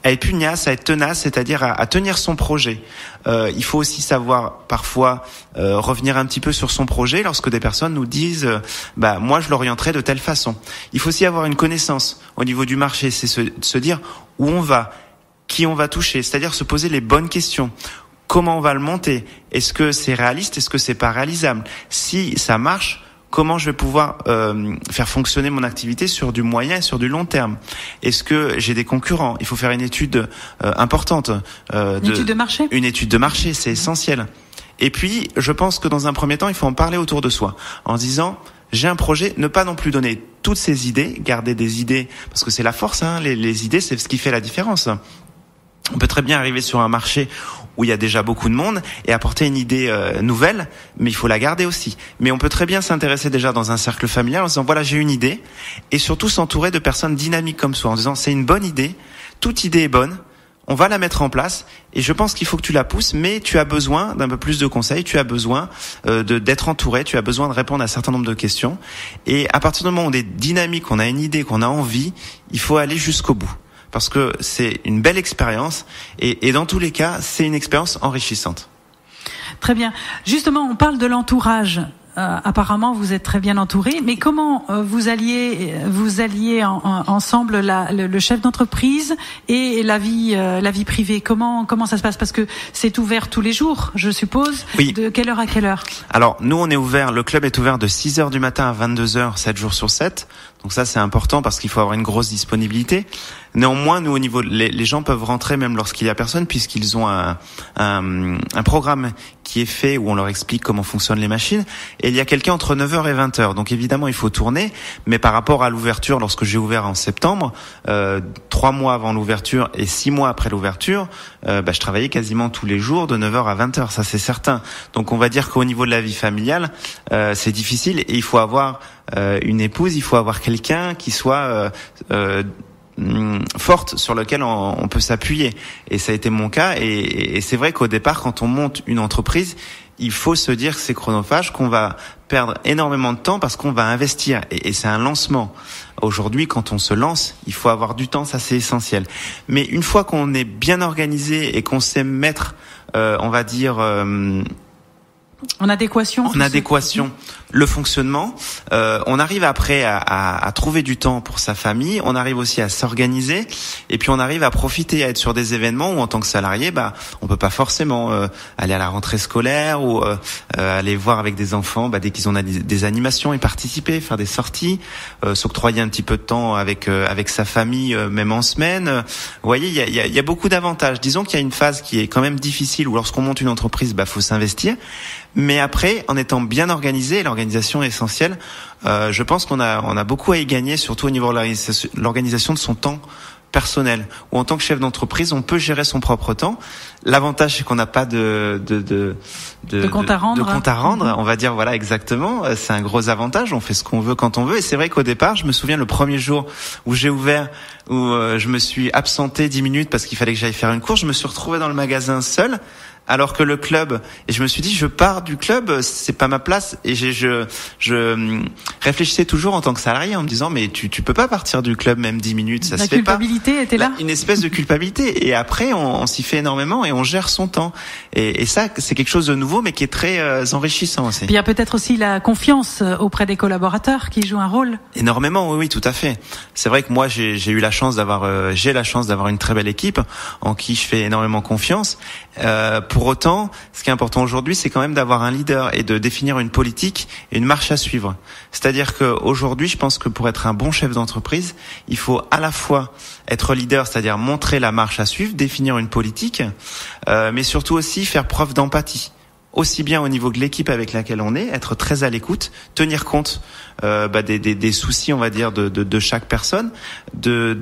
être pugnace, à être tenace, c'est-à-dire à tenir son projet. Il faut aussi savoir parfois revenir un petit peu sur son projet lorsque des personnes nous disent moi je l'orienterai de telle façon. Il faut aussi avoir une connaissance au niveau du marché, c'est se dire où on va, qui on va toucher, c'est-à-dire se poser les bonnes questions. Comment on va le monter? Est-ce que c'est réaliste? Est-ce que c'est pas réalisable? Si ça marche, comment je vais pouvoir faire fonctionner mon activité sur du moyen et sur du long terme? Est-ce que j'ai des concurrents? Il faut faire une étude importante. Une étude de marché? Une étude de marché, c'est essentiel. Et puis, je pense que dans un premier temps, il faut en parler autour de soi, en se disant, j'ai un projet, ne pas non plus donner toutes ces idées, garder des idées, parce que c'est la force, les idées, c'est ce qui fait la différence. On peut très bien arriver sur un marché où il y a déjà beaucoup de monde et apporter une idée nouvelle, mais il faut la garder aussi. Mais on peut très bien s'intéresser déjà dans un cercle familial en disant voilà, j'ai une idée, et surtout s'entourer de personnes dynamiques comme soi en disant c'est une bonne idée, toute idée est bonne, on va la mettre en place et je pense qu'il faut que tu la pousses, mais tu as besoin d'un peu plus de conseils, tu as besoin d'être entouré, tu as besoin de répondre à un certain nombre de questions, et à partir du moment où on est dynamique, on a une idée, qu'on a envie, il faut aller jusqu'au bout. Parce que c'est une belle expérience et dans tous les cas, c'est une expérience enrichissante. Très bien. Justement, on parle de l'entourage. Apparemment, vous êtes très bien entouré, mais comment vous alliez ensemble le chef d'entreprise et la vie privée? Comment ça se passe? Parce que c'est ouvert tous les jours, je suppose. Oui. De quelle heure à quelle heure? Alors, nous, on est ouvert, le club est ouvert de 6h du matin à 22h, 7 jours sur 7. Donc ça, c'est important parce qu'il faut avoir une grosse disponibilité. Néanmoins, nous, au niveau, les gens peuvent rentrer même lorsqu'il y a personne, puisqu'ils ont un programme qui est fait où on leur explique comment fonctionnent les machines. Et il y a quelqu'un entre 9h et 20h. Donc évidemment, il faut tourner. Mais par rapport à l'ouverture, lorsque j'ai ouvert en septembre, 3 mois avant l'ouverture et 6 mois après l'ouverture, je travaillais quasiment tous les jours de 9h à 20h. Ça, c'est certain. Donc on va dire qu'au niveau de la vie familiale, c'est difficile et il faut avoir une épouse, il faut avoir quelqu'un qui soit forte sur lequel on peut s'appuyer, et ça a été mon cas, et c'est vrai qu'au départ, quand on monte une entreprise, il faut se dire que c'est chronophage, qu'on va perdre énormément de temps parce qu'on va investir, et c'est un lancement. Aujourd'hui, quand on se lance, il faut avoir du temps, ça c'est essentiel. Mais une fois qu'on est bien organisé et qu'on sait mettre, on va dire en adéquation le fonctionnement, on arrive après à trouver du temps pour sa famille, on arrive aussi à s'organiser, et puis on arrive à profiter, à être sur des événements où en tant que salarié, on peut pas forcément aller à la rentrée scolaire ou aller voir avec des enfants dès qu'ils ont des animations et participer, faire des sorties, s'octroyer un petit peu de temps avec sa famille, même en semaine. Vous voyez, il y a beaucoup d'avantages. Disons qu'il y a une phase qui est quand même difficile où lorsqu'on monte une entreprise, faut s'investir. Mais après, en étant bien organisé, l'organisation est essentielle. Je pense qu'on a beaucoup à y gagner, surtout au niveau de l'organisation de son temps personnel. Ou en tant que chef d'entreprise, on peut gérer son propre temps. L'avantage, c'est qu'on n'a pas de compte à rendre. De compte à rendre, on va dire, voilà, exactement. C'est un gros avantage. On fait ce qu'on veut quand on veut. Et c'est vrai qu'au départ, je me souviens le premier jour où j'ai ouvert, où je me suis absenté 10 minutes parce qu'il fallait que j'aille faire une course. Je me suis retrouvé dans le magasin seul. Alors que le club, et je me suis dit, je pars du club, c'est pas ma place, et je réfléchissais toujours en tant que salarié en me disant, mais tu peux pas partir du club même 10 minutes, ça se fait pas. La culpabilité était là. Une espèce de culpabilité, et après on s'y fait énormément et on gère son temps, et ça c'est quelque chose de nouveau mais qui est très enrichissant aussi. Puis il y a peut-être aussi la confiance auprès des collaborateurs qui joue un rôle. Énormément, oui, tout à fait. C'est vrai que moi j'ai la chance d'avoir une très belle équipe en qui je fais énormément confiance. Pour autant, ce qui est important aujourd'hui, c'est quand même d'avoir un leader et de définir une politique et une marche à suivre. C'est-à-dire qu'aujourd'hui, je pense que pour être un bon chef d'entreprise, il faut à la fois être leader, c'est-à-dire montrer la marche à suivre, définir une politique, mais surtout aussi faire preuve d'empathie. Aussi bien au niveau de l'équipe avec laquelle on est, être très à l'écoute, tenir compte des soucis, on va dire, de chaque personne,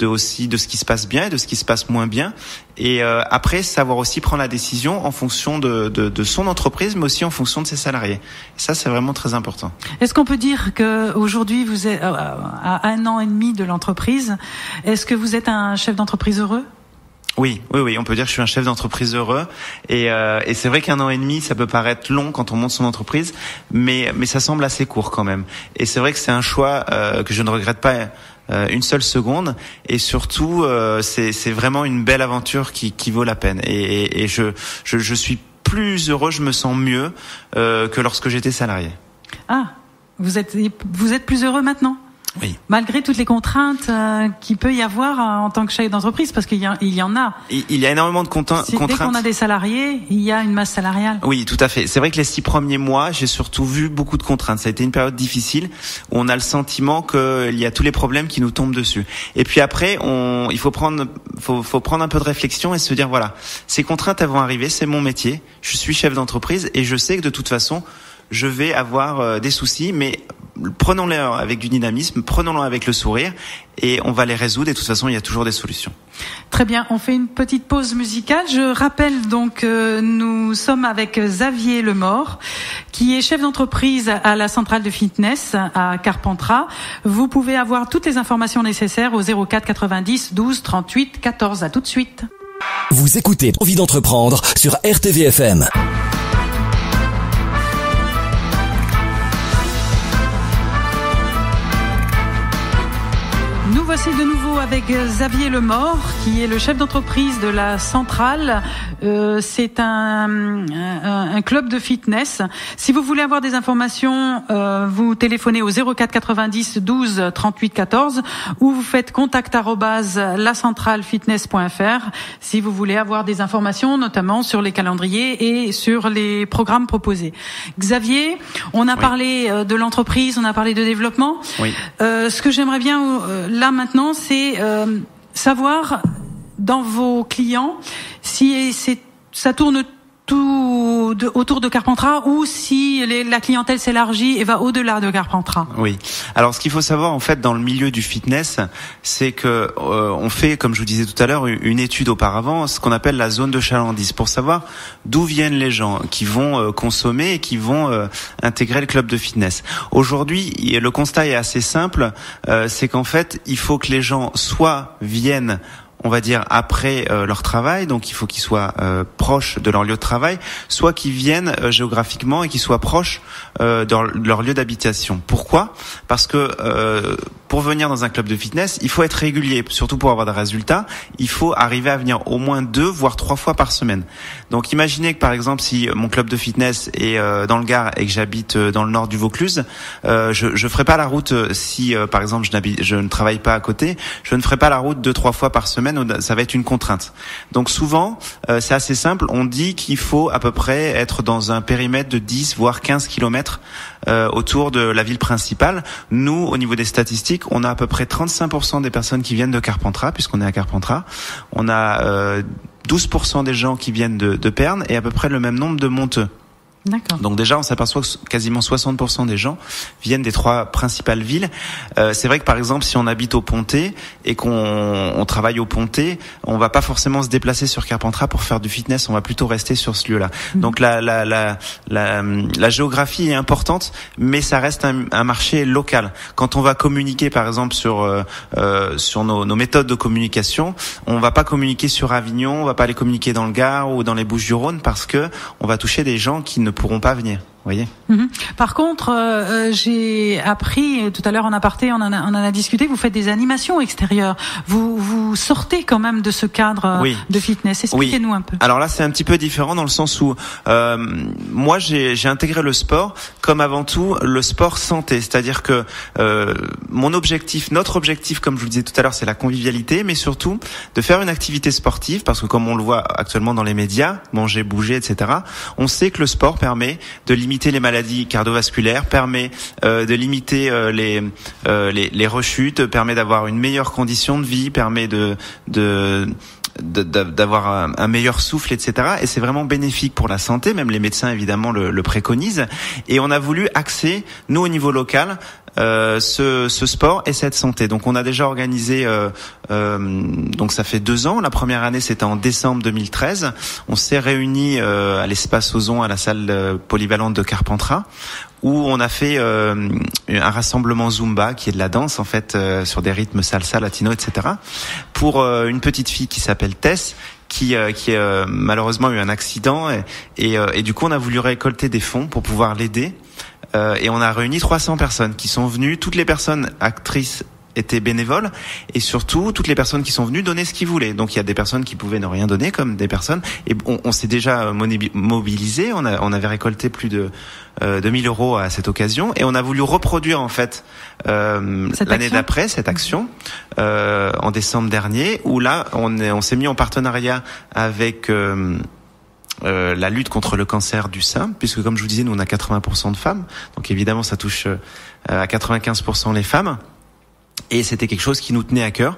aussi de ce qui se passe bien et de ce qui se passe moins bien, et après savoir aussi prendre la décision en fonction de son entreprise, mais aussi en fonction de ses salariés. Et ça, c'est vraiment très important. Est-ce qu'on peut dire que aujourd'hui vous êtes à 1 an et demi de l'entreprise, est-ce que vous êtes un chef d'entreprise heureux? Oui, on peut dire que je suis un chef d'entreprise heureux, et c'est vrai qu'1 an et demi, ça peut paraître long quand on monte son entreprise, mais ça semble assez court quand même. Et c'est vrai que c'est un choix que je ne regrette pas une seule seconde, et surtout c'est vraiment une belle aventure qui vaut la peine. Et je suis plus heureux, je me sens mieux que lorsque j'étais salarié. Ah, vous êtes plus heureux maintenant? Oui. Malgré toutes les contraintes qu'il peut y avoir en tant que chef d'entreprise, parce qu'il y en a. Il y a énormément de contraintes. Dès qu'on a des salariés, il y a une masse salariale. Oui, tout à fait. C'est vrai que les 6 premiers mois, j'ai surtout vu beaucoup de contraintes. Ça a été une période difficile où on a le sentiment qu'il y a tous les problèmes qui nous tombent dessus. Et puis après, il faut prendre un peu de réflexion et se dire, voilà, ces contraintes elles vont arriver, c'est mon métier. Je suis chef d'entreprise et je sais que de toute façon, je vais avoir des soucis, mais prenons-les avec du dynamisme, prenons-les avec le sourire et on va les résoudre et de toute façon il y a toujours des solutions. Très bien, on fait une petite pause musicale. Je rappelle donc nous sommes avec Xavier Lemort qui est chef d'entreprise à la centrale de fitness à Carpentras. Vous pouvez avoir toutes les informations nécessaires au 04 90 12 38 14. À tout de suite. Vous écoutez Envie d'entreprendre sur RTVFM. Nous voici de nouveau avec Xavier Lemort, qui est le chef d'entreprise de la centrale. C'est un club de fitness. Si vous voulez avoir des informations, vous téléphonez au 04 90 12 38 14 ou vous faites contact@lacentralefitness.fr si vous voulez avoir des informations, notamment sur les calendriers et sur les programmes proposés. Xavier, on a parlé de l'entreprise, on a parlé de développement. Oui. Ce que j'aimerais bien là maintenant, c'est savoir dans vos clients si ça tourne tout autour de Carpentras ou si la clientèle s'élargit et va au-delà de Carpentras. Oui. Alors, ce qu'il faut savoir en fait dans le milieu du fitness, c'est que on fait, comme je vous disais tout à l'heure, une étude auparavant, ce qu'on appelle la zone de chalandise, pour savoir d'où viennent les gens qui vont consommer et qui vont intégrer le club de fitness. Aujourd'hui, le constat est assez simple, c'est qu'en fait, il faut que les gens soit viennent, on va dire, après leur travail, donc il faut qu'ils soient proches de leur lieu de travail, soit qu'ils viennent géographiquement et qu'ils soient proches de leur lieu d'habitation. Pourquoi ? Parce que pour venir dans un club de fitness, il faut être régulier, surtout pour avoir des résultats. Il faut arriver à venir au moins 2 voire 3 fois par semaine. Donc imaginez que par exemple, si mon club de fitness est dans le Gard et que j'habite dans le nord du Vaucluse, je ferai pas la route si par exemple je ne travaille pas à côté, je ne ferai pas la route 2-3 fois par semaine. Ça va être une contrainte. Donc souvent, c'est assez simple. On dit qu'il faut à peu près être dans un périmètre de 10 voire 15 kilomètres autour de la ville principale. Nous, au niveau des statistiques, on a à peu près 35% des personnes qui viennent de Carpentras, puisqu'on est à Carpentras. On a 12% des gens qui viennent de Pernes et à peu près le même nombre de Monteux. D'accord. Donc déjà, on s'aperçoit que quasiment 60% des gens viennent des 3 principales villes. C'est vrai que par exemple, si on habite au Pontet et qu'on travaille au Pontet, on va pas forcément se déplacer sur Carpentras pour faire du fitness. On va plutôt rester sur ce lieu-là. Donc la géographie est importante, mais ça reste un marché local. Quand on va communiquer, par exemple, sur nos méthodes de communication, on va pas communiquer sur Avignon, on va pas les communiquer dans le Gard ou dans les Bouches-du-Rhône parce que on va toucher des gens qui ne pourront pas venir. Voyez. Par contre, j'ai appris tout à l'heure en aparté, on en a discuté. Vous faites des animations extérieures. Vous sortez quand même de ce cadre de fitness. Expliquez-nous un peu. Alors là, c'est un petit peu différent dans le sens où moi, j'ai intégré le sport comme avant tout le sport santé. C'est-à-dire que notre objectif, comme je vous le disais tout à l'heure, c'est la convivialité, mais surtout de faire une activité sportive, parce que comme on le voit actuellement dans les médias, manger, bouger, etc. On sait que le sport permet de limiter les maladies cardiovasculaires, permet de limiter les rechutes, permet d'avoir une meilleure condition de vie, permet d'avoir un meilleur souffle, etc. Et c'est vraiment bénéfique pour la santé, même les médecins évidemment le préconisent. Et on a voulu axer, nous au niveau local, ce sport et cette santé. Donc on a déjà organisé, donc ça fait 2 ans. La première année c'était en décembre 2013. On s'est réunis à l'espace Ozon, à la salle polyvalente de Carpentras, où on a fait un rassemblement Zumba, qui est de la danse en fait, sur des rythmes salsa, latino, etc. pour une petite fille qui s'appelle Tess, qui malheureusement a eu un accident et du coup on a voulu récolter des fonds pour pouvoir l'aider. Et on a réuni 300 personnes qui sont venues. Toutes les personnes actrices étaient bénévoles et surtout toutes les personnes qui sont venues donner ce qu'ils voulaient. Donc il y a des personnes qui pouvaient ne rien donner, comme des personnes, et on s'est déjà mobilisé. On avait récolté plus de 2000 € à cette occasion et on a voulu reproduire en fait l'année d'après cette action en décembre dernier, où là on s'est mis en partenariat avec la lutte contre le cancer du sein, puisque comme je vous disais, nous on a 80% de femmes, donc évidemment ça touche à 95% les femmes. Et c'était quelque chose qui nous tenait à cœur.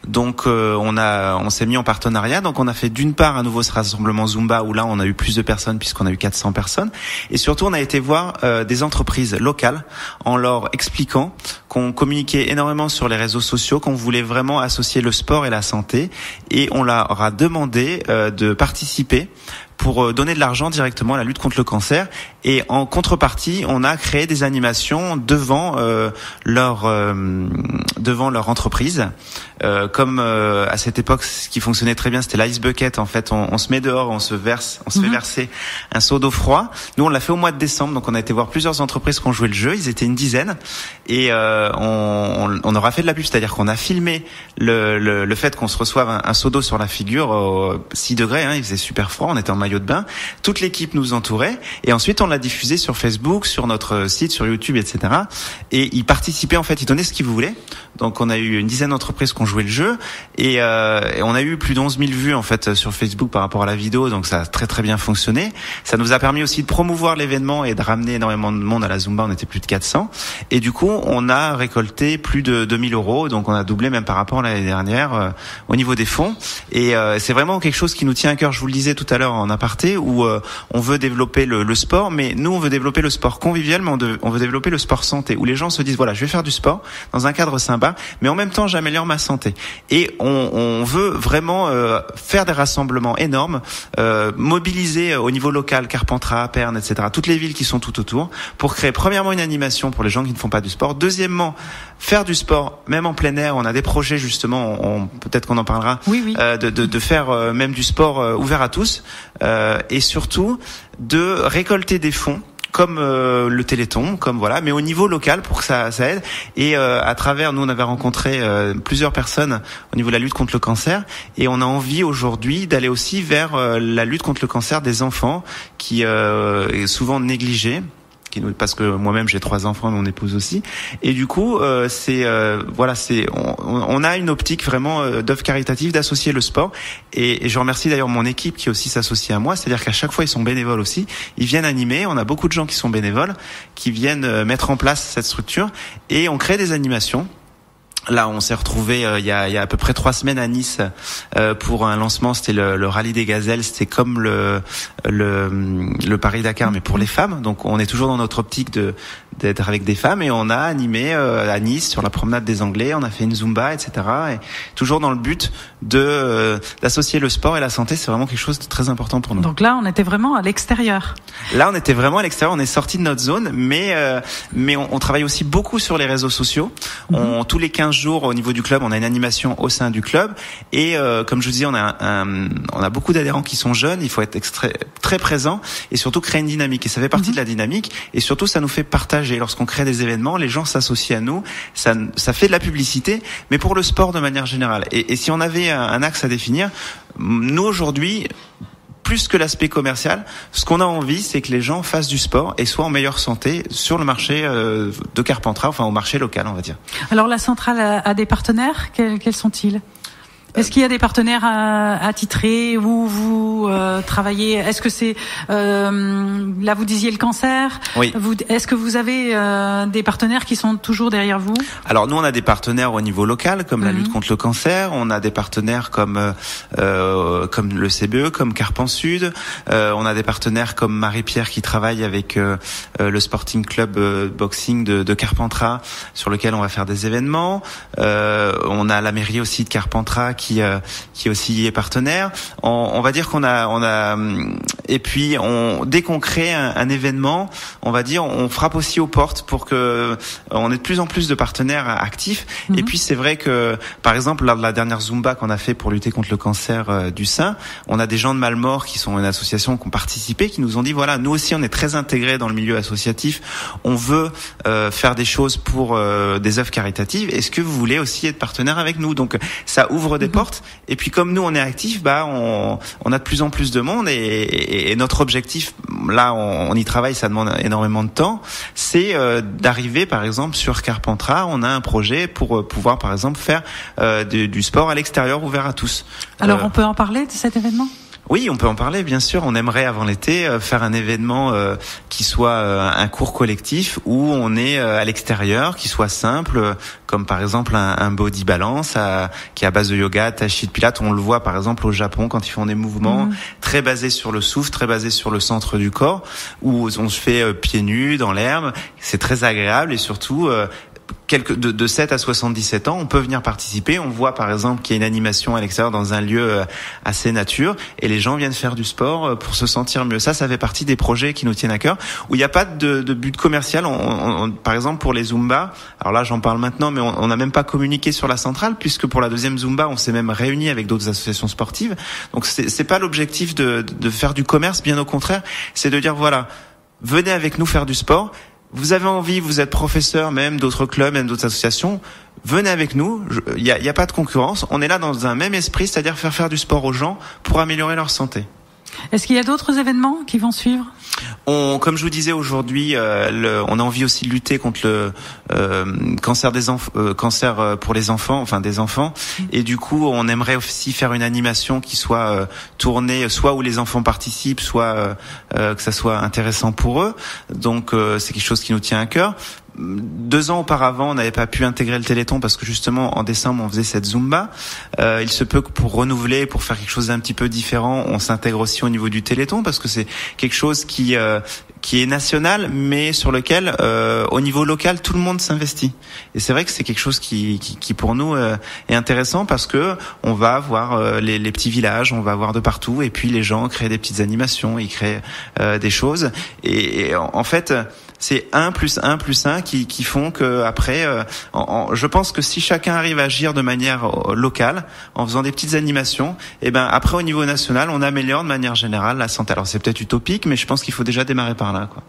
Donc on s'est mis en partenariat. Donc on a fait d'une part à nouveau ce rassemblement Zumba où là on a eu plus de personnes puisqu'on a eu 400 personnes. Et surtout on a été voir des entreprises locales en leur expliquant qu'on communiquait énormément sur les réseaux sociaux, qu'on voulait vraiment associer le sport et la santé. Et on leur a demandé de participer pour donner de l'argent directement à la lutte contre le cancer. Et en contrepartie, on a créé des animations devant leur entreprise. Comme à cette époque, ce qui fonctionnait très bien, c'était l'ice bucket. En fait, on se met dehors, on se fait verser un seau d'eau froid. Nous, on l'a fait au mois de décembre, donc on a été voir plusieurs entreprises qui ont joué le jeu. Ils étaient une dizaine, et on aura fait de la pub, c'est-à-dire qu'on a filmé le fait qu'on se reçoive un seau d'eau sur la figure, 6 degrés, il faisait super froid, on était en maillot de bain. Toute l'équipe nous entourait, et ensuite on l'a diffusé sur Facebook, sur notre site, sur YouTube, etc. Et ils participaient, en fait, ils donnaient ce qu'ils voulaient. Donc on a eu une dizaine d'entreprises qui ont joué le jeu, et on a eu plus de 11 000 vues en fait sur Facebook par rapport à la vidéo, donc ça a très très bien fonctionné. Ça nous a permis aussi de promouvoir l'événement et de ramener énormément de monde à la Zumba. On était plus de 400, et du coup on a récolté plus de 2 000 €, donc on a doublé même par rapport à l'année dernière au niveau des fonds. Et c'est vraiment quelque chose qui nous tient à cœur. Je vous le disais tout à l'heure en aparté, où on veut développer le sport, mais nous on veut développer le sport convivial, mais on veut développer le sport santé, où les gens se disent voilà, je vais faire du sport dans un cadre sympa, mais en même temps j'améliore ma santé. Et on veut vraiment faire des rassemblements énormes, mobiliser au niveau local, Carpentras, Pernes, etc., toutes les villes qui sont tout autour, pour créer premièrement une animation pour les gens qui ne font pas du sport. Deuxièmement, faire du sport même en plein air. On a des projets justement, peut-être qu'on en parlera, oui. De faire même du sport ouvert à tous, et surtout de récolter des fonds comme le Téléthon, comme voilà, mais au niveau local pour que ça aide. Et à travers, nous on avait rencontré plusieurs personnes au niveau de la lutte contre le cancer, et on a envie aujourd'hui d'aller aussi vers la lutte contre le cancer des enfants qui est souvent négligé. Parce que moi-même j'ai 3 enfants, mon épouse aussi, et du coup on a une optique vraiment d'œuvre caritative, d'associer le sport, et je remercie d'ailleurs mon équipe qui aussi s'associe à moi, c'est-à-dire qu'à chaque fois ils sont bénévoles aussi, ils viennent animer. On a beaucoup de gens qui sont bénévoles, qui viennent mettre en place cette structure, et on crée des animations. Là, on s'est retrouvé il y a à peu près 3 semaines à Nice pour un lancement. C'était le rallye des gazelles. C'était comme le Paris-Dakar, mais pour les femmes. Donc, on est toujours dans notre optique d'être avec des femmes, et on a animé à Nice sur la promenade des Anglais. On a fait une Zumba, etc. Et toujours dans le but d'associer le sport et la santé. C'est vraiment quelque chose de très important pour nous. Donc là, on était vraiment à l'extérieur. Là, on était vraiment à l'extérieur. On est sorti de notre zone, mais on travaille aussi beaucoup sur les réseaux sociaux. Tous les 15 jours au niveau du club, on a une animation au sein du club, et comme je vous disais, on a beaucoup d'adhérents qui sont jeunes. Il faut être très présent, et surtout créer une dynamique, et ça fait partie de la dynamique, et surtout ça nous fait partager. Lorsqu'on crée des événements, les gens s'associent à nous, ça fait de la publicité, mais pour le sport de manière générale. Et si on avait un axe à définir, nous aujourd'hui, plus que l'aspect commercial, ce qu'on a envie, c'est que les gens fassent du sport et soient en meilleure santé sur le marché de Carpentras, enfin au marché local, on va dire. Alors la centrale a des partenaires, quels sont-ils ? Est-ce qu'il y a des partenaires attitrés où vous travaillez ? Est-ce que c'est là vous disiez le cancer ? Oui. Est-ce que vous avez des partenaires qui sont toujours derrière vous ? Alors nous on a des partenaires au niveau local comme la lutte contre le cancer. On a des partenaires comme le CBE, comme Carpan Sud. On a des partenaires comme Marie-Pierre qui travaille avec le Sporting Club Boxing de Carpentras, sur lequel on va faire des événements. On a la mairie aussi de Carpentras qui aussi est partenaire. On va dire qu'on a et puis dès qu'on crée un événement, on va dire on frappe aussi aux portes pour que on ait de plus en plus de partenaires actifs. Et puis c'est vrai que par exemple lors de la dernière Zumba qu'on a fait pour lutter contre le cancer du sein, on a des gens de Malmort qui sont une association qui ont participé, qui nous ont dit voilà, nous aussi on est très intégrés dans le milieu associatif, on veut faire des choses pour des œuvres caritatives, est-ce que vous voulez aussi être partenaire avec nous? Donc ça ouvre des portes, et puis comme nous on est actifs, on a de plus en plus de monde, et notre objectif là on y travaille, ça demande énormément de temps, c'est d'arriver par exemple sur Carpentras, on a un projet pour pouvoir par exemple faire du sport à l'extérieur ouvert à tous. Alors on peut en parler de cet événement? Oui, on peut en parler, bien sûr. On aimerait, avant l'été, faire un événement qui soit un cours collectif où on est à l'extérieur, qui soit simple, comme par exemple un body balance qui est à base de yoga, tai chi, de pilates. On le voit par exemple au Japon quand ils font des mouvements très basés sur le souffle, très basés sur le centre du corps, où on se fait pieds nus dans l'herbe. C'est très agréable et surtout... de 7 à 77 ans, on peut venir participer. On voit par exemple qu'il y a une animation à l'extérieur dans un lieu assez nature et les gens viennent faire du sport pour se sentir mieux. Ça fait partie des projets qui nous tiennent à cœur, où il n'y a pas de but commercial. Par exemple pour les Zumba, alors là j'en parle maintenant, mais on n'a même pas communiqué sur la centrale, puisque pour la deuxième Zumba, on s'est même réuni avec d'autres associations sportives. Donc c'est pas l'objectif de faire du commerce, bien au contraire, c'est de dire voilà, venez avec nous faire du sport. Vous avez envie, vous êtes professeur, même d'autres clubs, même d'autres associations, venez avec nous. Il y a pas de concurrence. On est là dans un même esprit, c'est-à-dire faire du sport aux gens pour améliorer leur santé. Est-ce qu'il y a d'autres événements qui vont suivre ? Comme je vous disais aujourd'hui, on a envie aussi de lutter contre le cancer cancer pour les enfants, enfin des enfants. Et du coup, on aimerait aussi faire une animation qui soit tournée, soit où les enfants participent, soit que ça soit intéressant pour eux. Donc, c'est quelque chose qui nous tient à cœur. 2 ans auparavant, on n'avait pas pu intégrer le Téléthon parce que justement en décembre on faisait cette Zumba. Il se peut que pour renouveler, pour faire quelque chose d'un petit peu différent, on s'intègre aussi au niveau du Téléthon parce que c'est quelque chose qui est national, mais sur lequel au niveau local tout le monde s'investit. Et c'est vrai que c'est quelque chose qui pour nous est intéressant parce que on va avoir les petits villages, on va avoir de partout, et puis les gens créent des petites animations, ils créent des choses. Et en fait, c'est 1 + 1 + 1 qui font que après, je pense que si chacun arrive à agir de manière locale, en faisant des petites animations, et ben après au niveau national, on améliore de manière générale la santé. Alors c'est peut-être utopique, mais je pense qu'il faut déjà démarrer par là, quoi.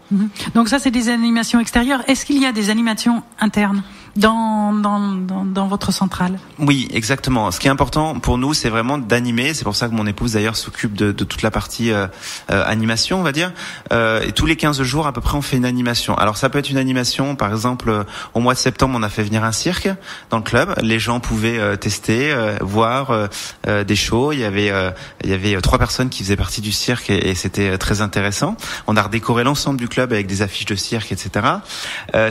Donc ça, c'est des animations extérieures. Est-ce qu'il y a des animations internes dans votre centrale? Oui, exactement. Ce qui est important pour nous, c'est vraiment d'animer. C'est pour ça que mon épouse d'ailleurs s'occupe de toute la partie animation, on va dire. Et tous les 15 jours à peu près, on fait une animation. Alors ça peut être une animation, par exemple, au mois de septembre, on a fait venir un cirque dans le club. Les gens pouvaient tester, voir des shows. Il y avait 3 personnes qui faisaient partie du cirque et c'était très intéressant. On a redécoré l'ensemble du club avec des affiches de cirque, etc.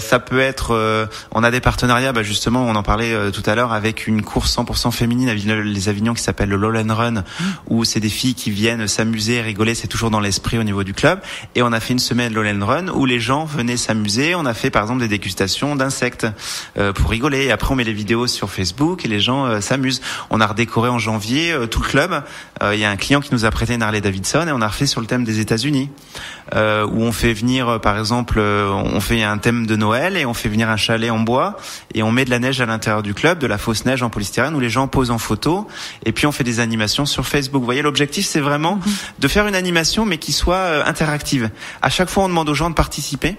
Ça peut être, on a des partenariats, justement, on en parlait tout à l'heure, avec une course 100% féminine à Villeneuve-les-Avignon qui s'appelle le Lol & Run, où c'est des filles qui viennent s'amuser, rigoler, c'est toujours dans l'esprit au niveau du club. Et on a fait une semaine Lol & Run où les gens venaient s'amuser. On a fait par exemple des dégustations d'insectes pour rigoler. Et après on met les vidéos sur Facebook et les gens s'amusent. On a redécoré en janvier tout le club. Il y a un client qui nous a prêté une Harley Davidson et on a refait sur le thème des États-Unis, où on fait venir, par exemple, on fait un thème de Noël et on fait venir un chalet en bois et on met de la neige à l'intérieur du club, de la fausse neige en polystyrène où les gens posent en photo et puis on fait des animations sur Facebook. Vous voyez, l'objectif c'est vraiment de faire une animation mais qui soit interactive. À chaque fois on demande aux gens de participer.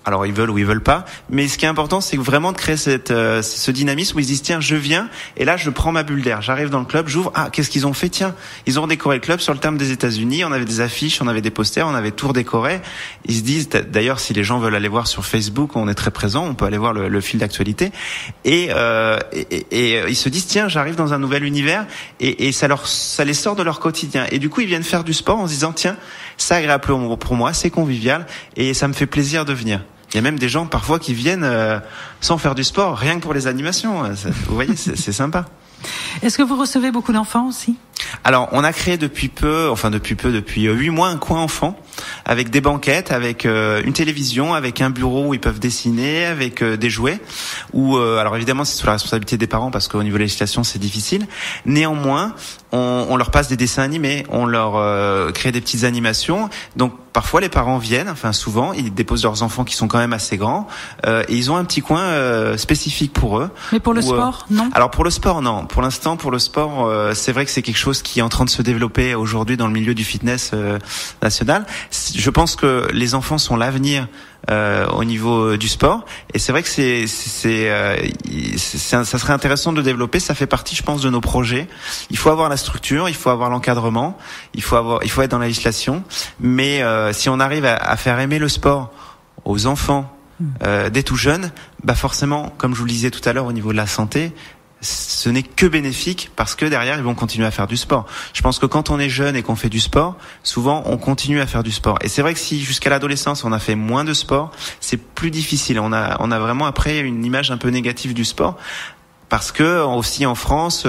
Alors ils veulent ou ils veulent pas, mais ce qui est important, c'est vraiment de créer ce dynamisme où ils se disent tiens, je viens et là je prends ma bulle d'air, j'arrive dans le club, j'ouvre, qu'est-ce qu'ils ont fait, tiens, ils ont décoré le club sur le thème des États-Unis, on avait des affiches, on avait des posters, on avait tout redécoré. Ils se disent, d'ailleurs, si les gens veulent aller voir sur Facebook, on est très présent, on peut aller voir le fil d'actualité et ils se disent tiens, j'arrive dans un nouvel univers et ça les sort de leur quotidien et du coup ils viennent faire du sport en se disant tiens, c'est agréable pour moi, c'est convivial et ça me fait plaisir de venir. Il y a même des gens parfois qui viennent sans faire du sport, rien que pour les animations. Vous voyez, c'est sympa. Est-ce que vous recevez beaucoup d'enfants aussi ? Alors, on a créé depuis 8 mois, un coin enfant, avec des banquettes, avec une télévision, avec un bureau où ils peuvent dessiner, avec des jouets. Alors évidemment, c'est sous la responsabilité des parents parce qu'au niveau de la législation, c'est difficile. Néanmoins, on leur passe des dessins animés, on leur crée des petites animations. Donc parfois, les parents viennent, enfin souvent, ils déposent leurs enfants qui sont quand même assez grands, et ils ont un petit coin spécifique pour eux. Mais pour le sport, non ? Alors pour le sport, non. Pour l'instant, pour le sport, c'est vrai que c'est quelque chose qui est en train de se développer aujourd'hui dans le milieu du fitness national. Je pense que les enfants sont l'avenir au niveau du sport et c'est vrai que ça serait intéressant de développer. Ça fait partie, je pense, de nos projets. Il faut avoir la structure, il faut avoir l'encadrement, il faut être dans la législation, mais si on arrive à faire aimer le sport aux enfants dès tout jeunes, forcément, comme je vous le disais tout à l'heure, au niveau de la santé, ce n'est que bénéfique parce que derrière ils vont continuer à faire du sport. Je pense que quand on est jeune et qu'on fait du sport, souvent on continue à faire du sport. Et c'est vrai que si jusqu'à l'adolescence on a fait moins de sport, c'est plus difficile. On a vraiment après une image un peu négative du sport. Parce que aussi en France,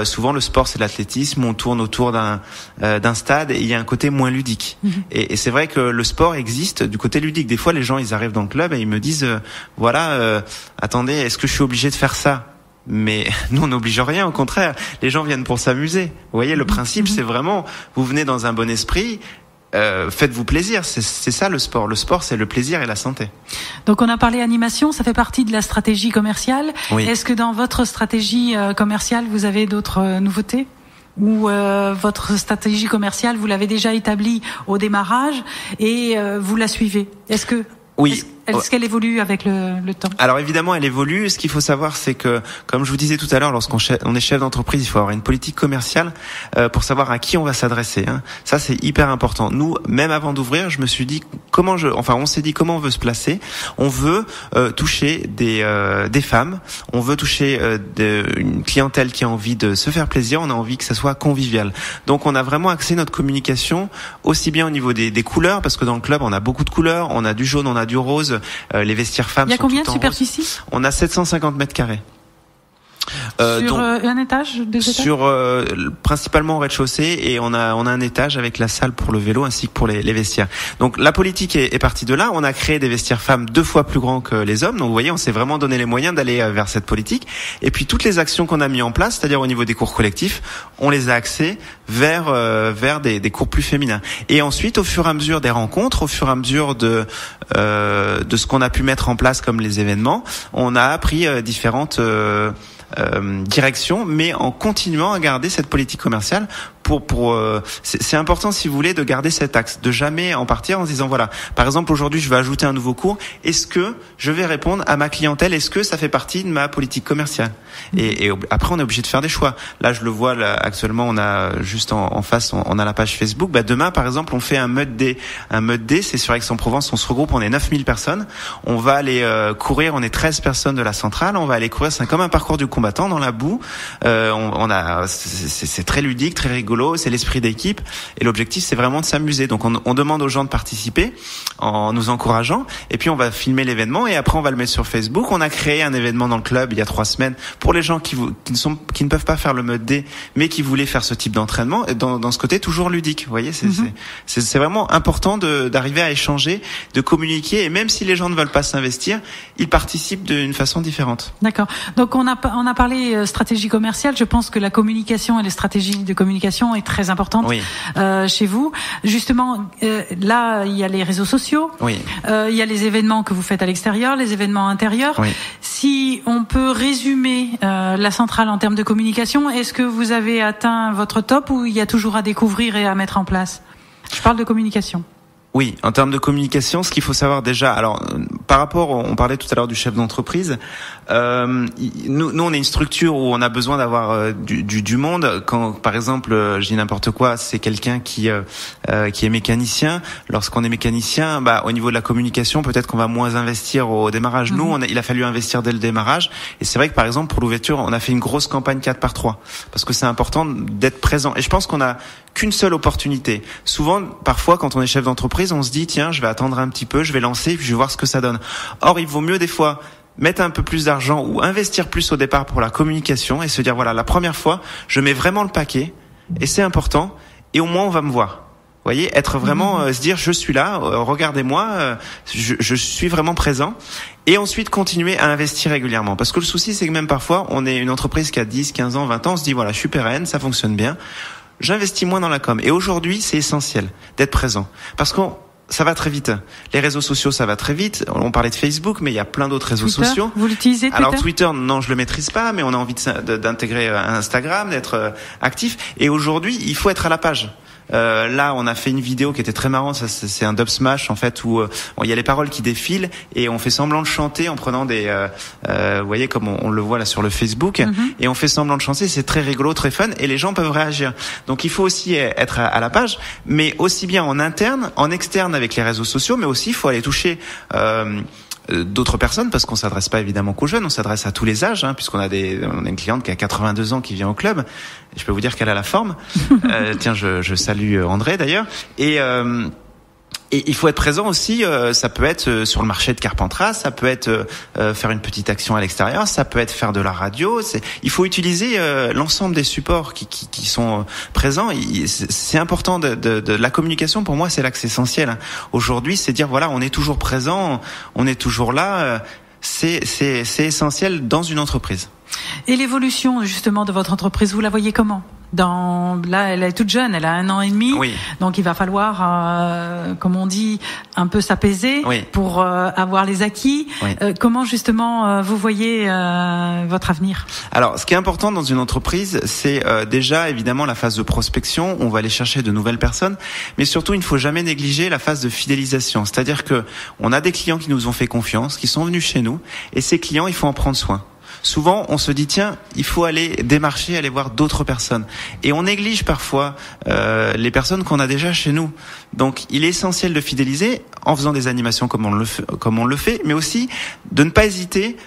souvent le sport c'est l'athlétisme, on tourne autour d'un stade et il y a un côté moins ludique. Et c'est vrai que le sport existe du côté ludique. Des fois les gens ils arrivent dans le club et ils me disent attendez, est-ce que je suis obligé de faire ça ? Mais nous, on n'oblige rien, au contraire. Les gens viennent pour s'amuser. Vous voyez, le principe, c'est vraiment, vous venez dans un bon esprit, faites-vous plaisir. C'est ça le sport. Le sport, c'est le plaisir et la santé. Donc, on a parlé animation, ça fait partie de la stratégie commerciale. Oui. Est-ce que dans votre stratégie commerciale, vous avez d'autres nouveautés ? Ou votre stratégie commerciale, vous l'avez déjà établie au démarrage et vous la suivez ? Est-ce qu'elle évolue avec le temps ? Alors évidemment, elle évolue. Ce qu'il faut savoir, c'est que, comme je vous disais tout à l'heure, lorsqu'on est chef d'entreprise, il faut avoir une politique commerciale pour savoir à qui on va s'adresser. Ça, c'est hyper important. Nous, même avant d'ouvrir, je me suis dit on s'est dit comment on veut se placer. On veut toucher des femmes. On veut toucher une clientèle qui a envie de se faire plaisir. On a envie que ça soit convivial. Donc, on a vraiment axé notre communication aussi bien au niveau des couleurs, parce que dans le club, on a beaucoup de couleurs. On a du jaune, on a du rose. Les vestiaires femmes. Il y a combien de superficie ? On a 750 mètres carrés. Sur un étage, 2 étages ? Sur principalement au rez-de-chaussée, et on a un étage avec la salle pour le vélo ainsi que pour les vestiaires. Donc la politique est partie de là. On a créé des vestiaires femmes 2 fois plus grands que les hommes. Donc vous voyez, on s'est vraiment donné les moyens d'aller vers cette politique. Et puis toutes les actions qu'on a mis en place, c'est-à-dire au niveau des cours collectifs, on les a axées vers des cours plus féminins. Et ensuite, au fur et à mesure des rencontres, au fur et à mesure de ce qu'on a pu mettre en place comme les événements, on a appris différentes direction, mais en continuant à garder cette politique commerciale c'est important, si vous voulez, de garder cet axe, de jamais en partir en se disant voilà, par exemple aujourd'hui je vais ajouter un nouveau cours, est-ce que je vais répondre à ma clientèle, est-ce que ça fait partie de ma politique commerciale ? Et après on est obligé de faire des choix. Là je le vois, actuellement on a juste en face, on a la page Facebook. Demain par exemple on fait un Mud Day, c'est sur Aix-en-Provence, on se regroupe, on est 9000 personnes, on va aller courir, on est 13 personnes de la centrale, on va aller courir, c'est comme un parcours du combattant dans la boue, c'est très ludique, très rigolo, c'est l'esprit d'équipe, et l'objectif c'est vraiment de s'amuser. Donc on demande aux gens de participer en nous encourageant, et puis on va filmer l'événement et après on va le mettre sur Facebook. On a créé un événement dans le club il y a 3 semaines pour les gens qui ne peuvent pas faire le Mud Day mais qui voulaient faire ce type d'entraînement, dans ce côté toujours ludique. Vous voyez, c'est vraiment important d'arriver à échanger, de communiquer, et même si les gens ne veulent pas s'investir, ils participent d'une façon différente. D'accord. Donc on a parlé stratégie commerciale. Je pense que la communication et les stratégies de communication est très importante chez vous. Justement, là, il y a les réseaux sociaux, il y a les événements que vous faites à l'extérieur, les événements intérieurs. Si on peut résumer la centrale en termes de communication, est-ce que vous avez atteint votre top ou il y a toujours à découvrir et à mettre en place ? Je parle de communication. Oui, en termes de communication, ce qu'il faut savoir déjà, alors par rapport, on parlait tout à l'heure du chef d'entreprise, nous on est une structure où on a besoin d'avoir du monde. Quand par exemple, je dis n'importe quoi, c'est quelqu'un qui est mécanicien. Lorsqu'on est mécanicien, au niveau de la communication, peut-être qu'on va moins investir au démarrage. Nous, il a fallu investir dès le démarrage. Et c'est vrai que par exemple pour l'ouverture, on a fait une grosse campagne 4x3 parce que c'est important d'être présent. Et je pense qu'on a qu'une seule opportunité. Souvent, parfois, quand on est chef d'entreprise, on se dit tiens, je vais attendre un petit peu, je vais lancer, puis je vais voir ce que ça donne. Or, il vaut mieux des fois mettre un peu plus d'argent ou investir plus au départ pour la communication et se dire voilà, la première fois, je mets vraiment le paquet et c'est important et au moins on va me voir. Vous voyez, être vraiment se dire je suis là, regardez-moi, je suis vraiment présent. Et ensuite continuer à investir régulièrement. Parce que le souci, c'est que même parfois, on est une entreprise qui a 10, 15 ans, 20 ans, on se dit voilà, je suis pérenne, ça fonctionne bien. J'investis moins dans la com. Et aujourd'hui, c'est essentiel d'être présent. Parce que ça va très vite. Les réseaux sociaux, ça va très vite. On parlait de Facebook, mais il y a plein d'autres réseaux sociaux. Vous l'utilisez, Twitter ? Alors Twitter, non, je le maîtrise pas, mais on a envie d'intégrer Instagram, d'être actif. Et aujourd'hui, il faut être à la page. Là, on a fait une vidéo qui était très marrante. Ça, c'est un dub smash en fait où il y a les paroles qui défilent et on fait semblant de chanter en prenant des, vous voyez comme on le voit là sur le Facebook, et on fait semblant de chanter. C'est très rigolo, très fun, et les gens peuvent réagir. Donc il faut aussi être à la page, mais aussi bien en interne, en externe avec les réseaux sociaux, mais aussi il faut aller toucher d'autres personnes, parce qu'on s'adresse pas évidemment qu'aux jeunes, on s'adresse à tous les âges, puisqu'on a on a une cliente qui a 82 ans qui vient au club. Et je peux vous dire qu'elle a la forme. Tiens, je salue André d'ailleurs. Et il faut être présent aussi, ça peut être sur le marché de Carpentras, ça peut être faire une petite action à l'extérieur, ça peut être faire de la radio. Il faut utiliser l'ensemble des supports qui sont présents. C'est important de la communication, pour moi, c'est l'axe essentiel. Aujourd'hui, c'est dire voilà, on est toujours présent, on est toujours là. C'est essentiel dans une entreprise. Et l'évolution justement de votre entreprise, vous la voyez comment ? Là, elle est toute jeune, elle a 1 an et demi, oui. Donc il va falloir, comme on dit, un peu s'apaiser pour avoir les acquis. Oui. Comment justement vous voyez votre avenir ? Alors, ce qui est important dans une entreprise, c'est déjà évidemment la phase de prospection. On va aller chercher de nouvelles personnes, mais surtout, il ne faut jamais négliger la phase de fidélisation. C'est-à-dire que on a des clients qui nous ont fait confiance, qui sont venus chez nous, et ces clients, il faut en prendre soin. Souvent, on se dit tiens, il faut aller démarcher, aller voir d'autres personnes, et on néglige parfois les personnes qu'on a déjà chez nous. Donc, il est essentiel de fidéliser en faisant des animations comme on le fait, mais aussi de ne pas hésiter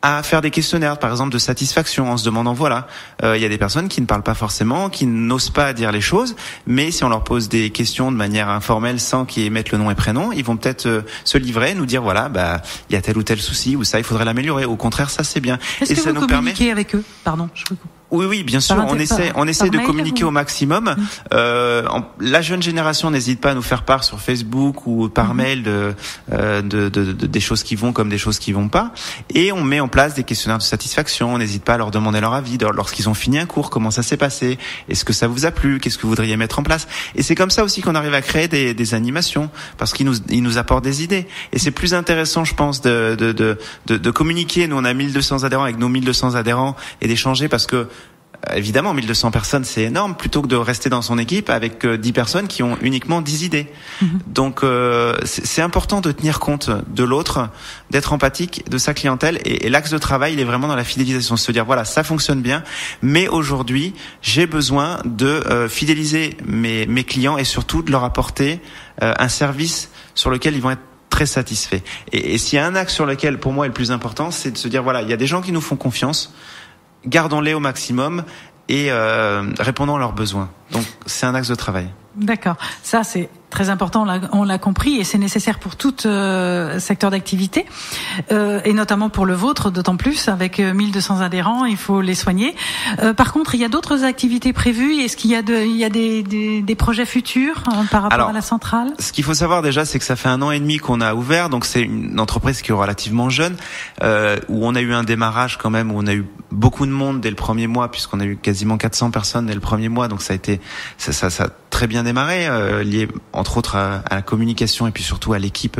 à faire des questionnaires, par exemple, de satisfaction, en se demandant, voilà, il y a des personnes qui ne parlent pas forcément, qui n'osent pas dire les choses, mais si on leur pose des questions de manière informelle, sans qu'ils mettent le nom et prénom, ils vont peut-être se livrer, nous dire, voilà, il y a tel ou tel souci, ou ça, il faudrait l'améliorer. Au contraire, ça, c'est bien. Est-ce que vous communiquez avec eux ? Pardon, je vous coupe. Oui, bien sûr. On essaie de communiquer au maximum. La jeune génération n'hésite pas à nous faire part sur Facebook ou par mail des choses qui vont comme des choses qui vont pas. Et on met en place des questionnaires de satisfaction. On n'hésite pas à leur demander leur avis lorsqu'ils ont fini un cours. Comment ça s'est passé ? Est-ce que ça vous a plu ? Qu'est-ce que vous voudriez mettre en place ? Et c'est comme ça aussi qu'on arrive à créer des animations, parce qu'ils nous apportent des idées. Et c'est plus intéressant, je pense, de communiquer. Nous, on a 1200 adhérents avec nos 1200 adhérents, et d'échanger, parce que évidemment, 1200 personnes, c'est énorme, plutôt que de rester dans son équipe avec 10 personnes qui ont uniquement 10 idées. Donc, c'est important de tenir compte de l'autre, d'être empathique de sa clientèle, et l'axe de travail, il est vraiment dans la fidélisation, se dire, voilà, ça fonctionne bien, mais aujourd'hui, j'ai besoin de fidéliser mes clients, et surtout de leur apporter un service sur lequel ils vont être très satisfaits. Et s'il y a un axe sur lequel, pour moi, est le plus important, c'est de se dire, voilà, il y a des gens qui nous font confiance, gardons-les au maximum et répondons à leurs besoins. Donc, c'est un axe de travail. D'accord. Ça, c'est très important, on l'a compris, et c'est nécessaire pour tout secteur d'activité, et notamment pour le vôtre, d'autant plus, avec 1200 adhérents, il faut les soigner. Par contre, il y a d'autres activités prévues. Est-ce qu'il y a des projets futurs par rapport à la centrale ? Ce qu'il faut savoir déjà, c'est que ça fait 1 an et demi qu'on a ouvert, donc c'est une entreprise qui est relativement jeune, où on a eu un démarrage quand même, où on a eu beaucoup de monde dès le premier mois, puisqu'on a eu quasiment 400 personnes dès le premier mois, donc ça a très bien démarré, lié entre autres à la communication, et puis surtout à l'équipe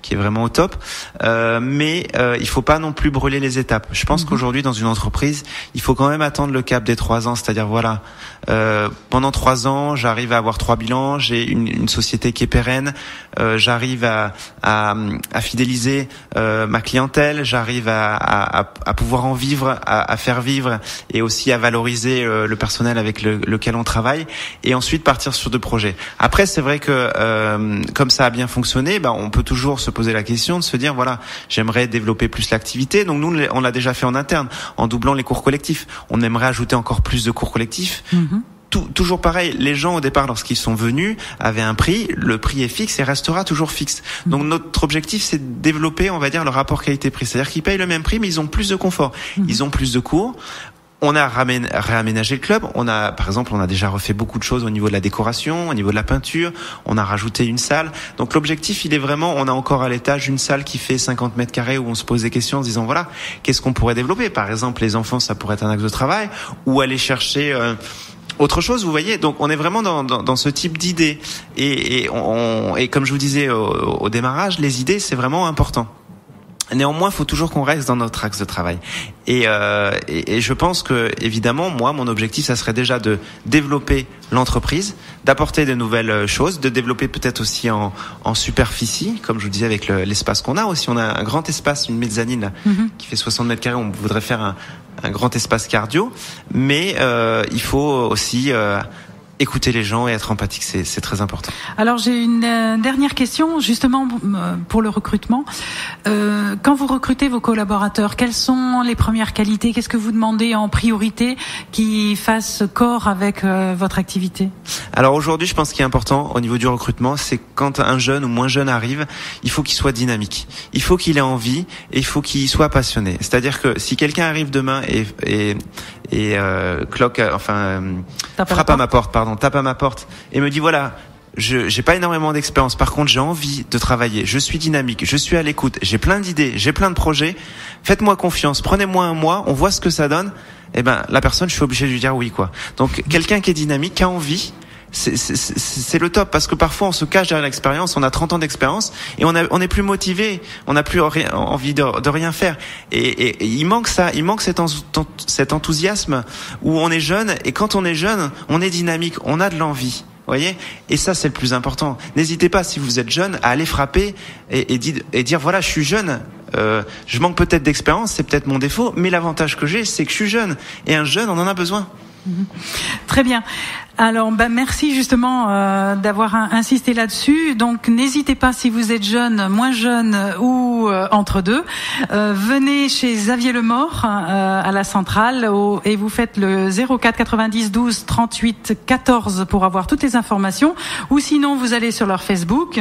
qui est vraiment au top. Mais il faut pas non plus brûler les étapes. Je pense qu'aujourd'hui, dans une entreprise, il faut quand même attendre le cap des 3 ans, c'est-à-dire voilà, pendant 3 ans, j'arrive à avoir 3 bilans, j'ai une société qui est pérenne, j'arrive à fidéliser ma clientèle, j'arrive à pouvoir en vivre, à faire vivre, et aussi à valoriser le personnel avec lequel on travaille, et ensuite partir sur 2 projets. Après, c'est vrai que comme ça a bien fonctionné, on peut toujours se poser la question de se dire, voilà, j'aimerais développer plus l'activité. Donc nous, on l'a déjà fait en interne, en doublant les cours collectifs. On aimerait ajouter encore plus de cours collectifs. Toujours pareil, les gens au départ, lorsqu'ils sont venus, avaient un prix, le prix est fixe et restera toujours fixe. Donc notre objectif, c'est de développer, on va dire, le rapport qualité-prix. C'est-à-dire qu'ils payent le même prix, mais ils ont plus de confort. Ils ont plus de cours. On a réaménagé le club. Par exemple, on a déjà refait beaucoup de choses au niveau de la décoration, au niveau de la peinture. On a rajouté une salle. Donc l'objectif, il est vraiment, on a encore à l'étage une salle qui fait 50 mètres carrés, où on se pose des questions en se disant, voilà, qu'est-ce qu'on pourrait développer? Par exemple, les enfants, ça pourrait être un axe de travail, ou aller chercher autre chose, vous voyez. Donc on est vraiment dans ce type d'idées. Et comme je vous disais au démarrage, les idées, c'est vraiment important. Néanmoins, il faut toujours qu'on reste dans notre axe de travail. Et je pense que, évidemment, moi, mon objectif, ça serait déjà de développer l'entreprise, d'apporter de nouvelles choses, de développer peut-être aussi en superficie, comme je vous disais, avec l'espace qu'on a aussi. On a un grand espace, une mezzanine qui fait 60 mètres carrés. On voudrait faire un grand espace cardio, mais il faut aussi écouter les gens et être empathique, c'est très important. Alors j'ai une dernière question justement pour le recrutement. Quand vous recrutez vos collaborateurs, quelles sont les premières qualités? Qu'est-ce que vous demandez en priorité qui fasse corps avec votre activité? Alors aujourd'hui, je pense qu'il est important au niveau du recrutement, c'est quand un jeune ou moins jeune arrive, il faut qu'il soit dynamique. Il faut qu'il ait envie et il faut qu'il soit passionné. C'est-à-dire que si quelqu'un arrive demain et tape à ma porte et me dit voilà, j'ai pas énormément d'expérience, par contre j'ai envie de travailler, je suis dynamique, je suis à l'écoute, j'ai plein d'idées, j'ai plein de projets, faites-moi confiance, prenez-moi un mois, on voit ce que ça donne, et ben la personne, je suis obligé de lui dire oui, quoi. Donc quelqu'un qui est dynamique, qui a envie, c'est le top, parce que parfois on se cache derrière l'expérience, on a 30 ans d'expérience et on est plus motivé, on n'a plus envie de rien faire, et il manque ça, il manque cet enthousiasme où on est jeune, et quand on est jeune, on est dynamique, on a de l'envie. Voyez, et ça c'est le plus important. N'hésitez pas, si vous êtes jeune, à aller frapper et dire voilà, je suis jeune, je manque peut-être d'expérience, c'est peut-être mon défaut, mais l'avantage que j'ai, c'est que je suis jeune, et un jeune, on en a besoin. Très bien. Alors, merci justement d'avoir insisté là-dessus. Donc, n'hésitez pas, si vous êtes jeune, moins jeune ou entre deux, venez chez Xavier Lemort à la centrale et vous faites le 04 90 12 38 14 pour avoir toutes les informations. Ou sinon, vous allez sur leur Facebook.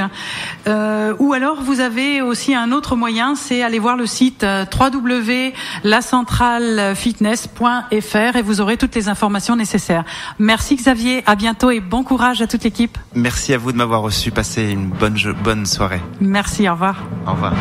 Ou alors, vous avez aussi un autre moyen, c'est aller voir le site www.lacentralefitness.fr et vous aurez toutes les informations nécessaires. Merci Xavier. À bientôt et bon courage à toute l'équipe. Merci à vous de m'avoir reçu. Passez une bonne soirée. Merci, au revoir. Au revoir.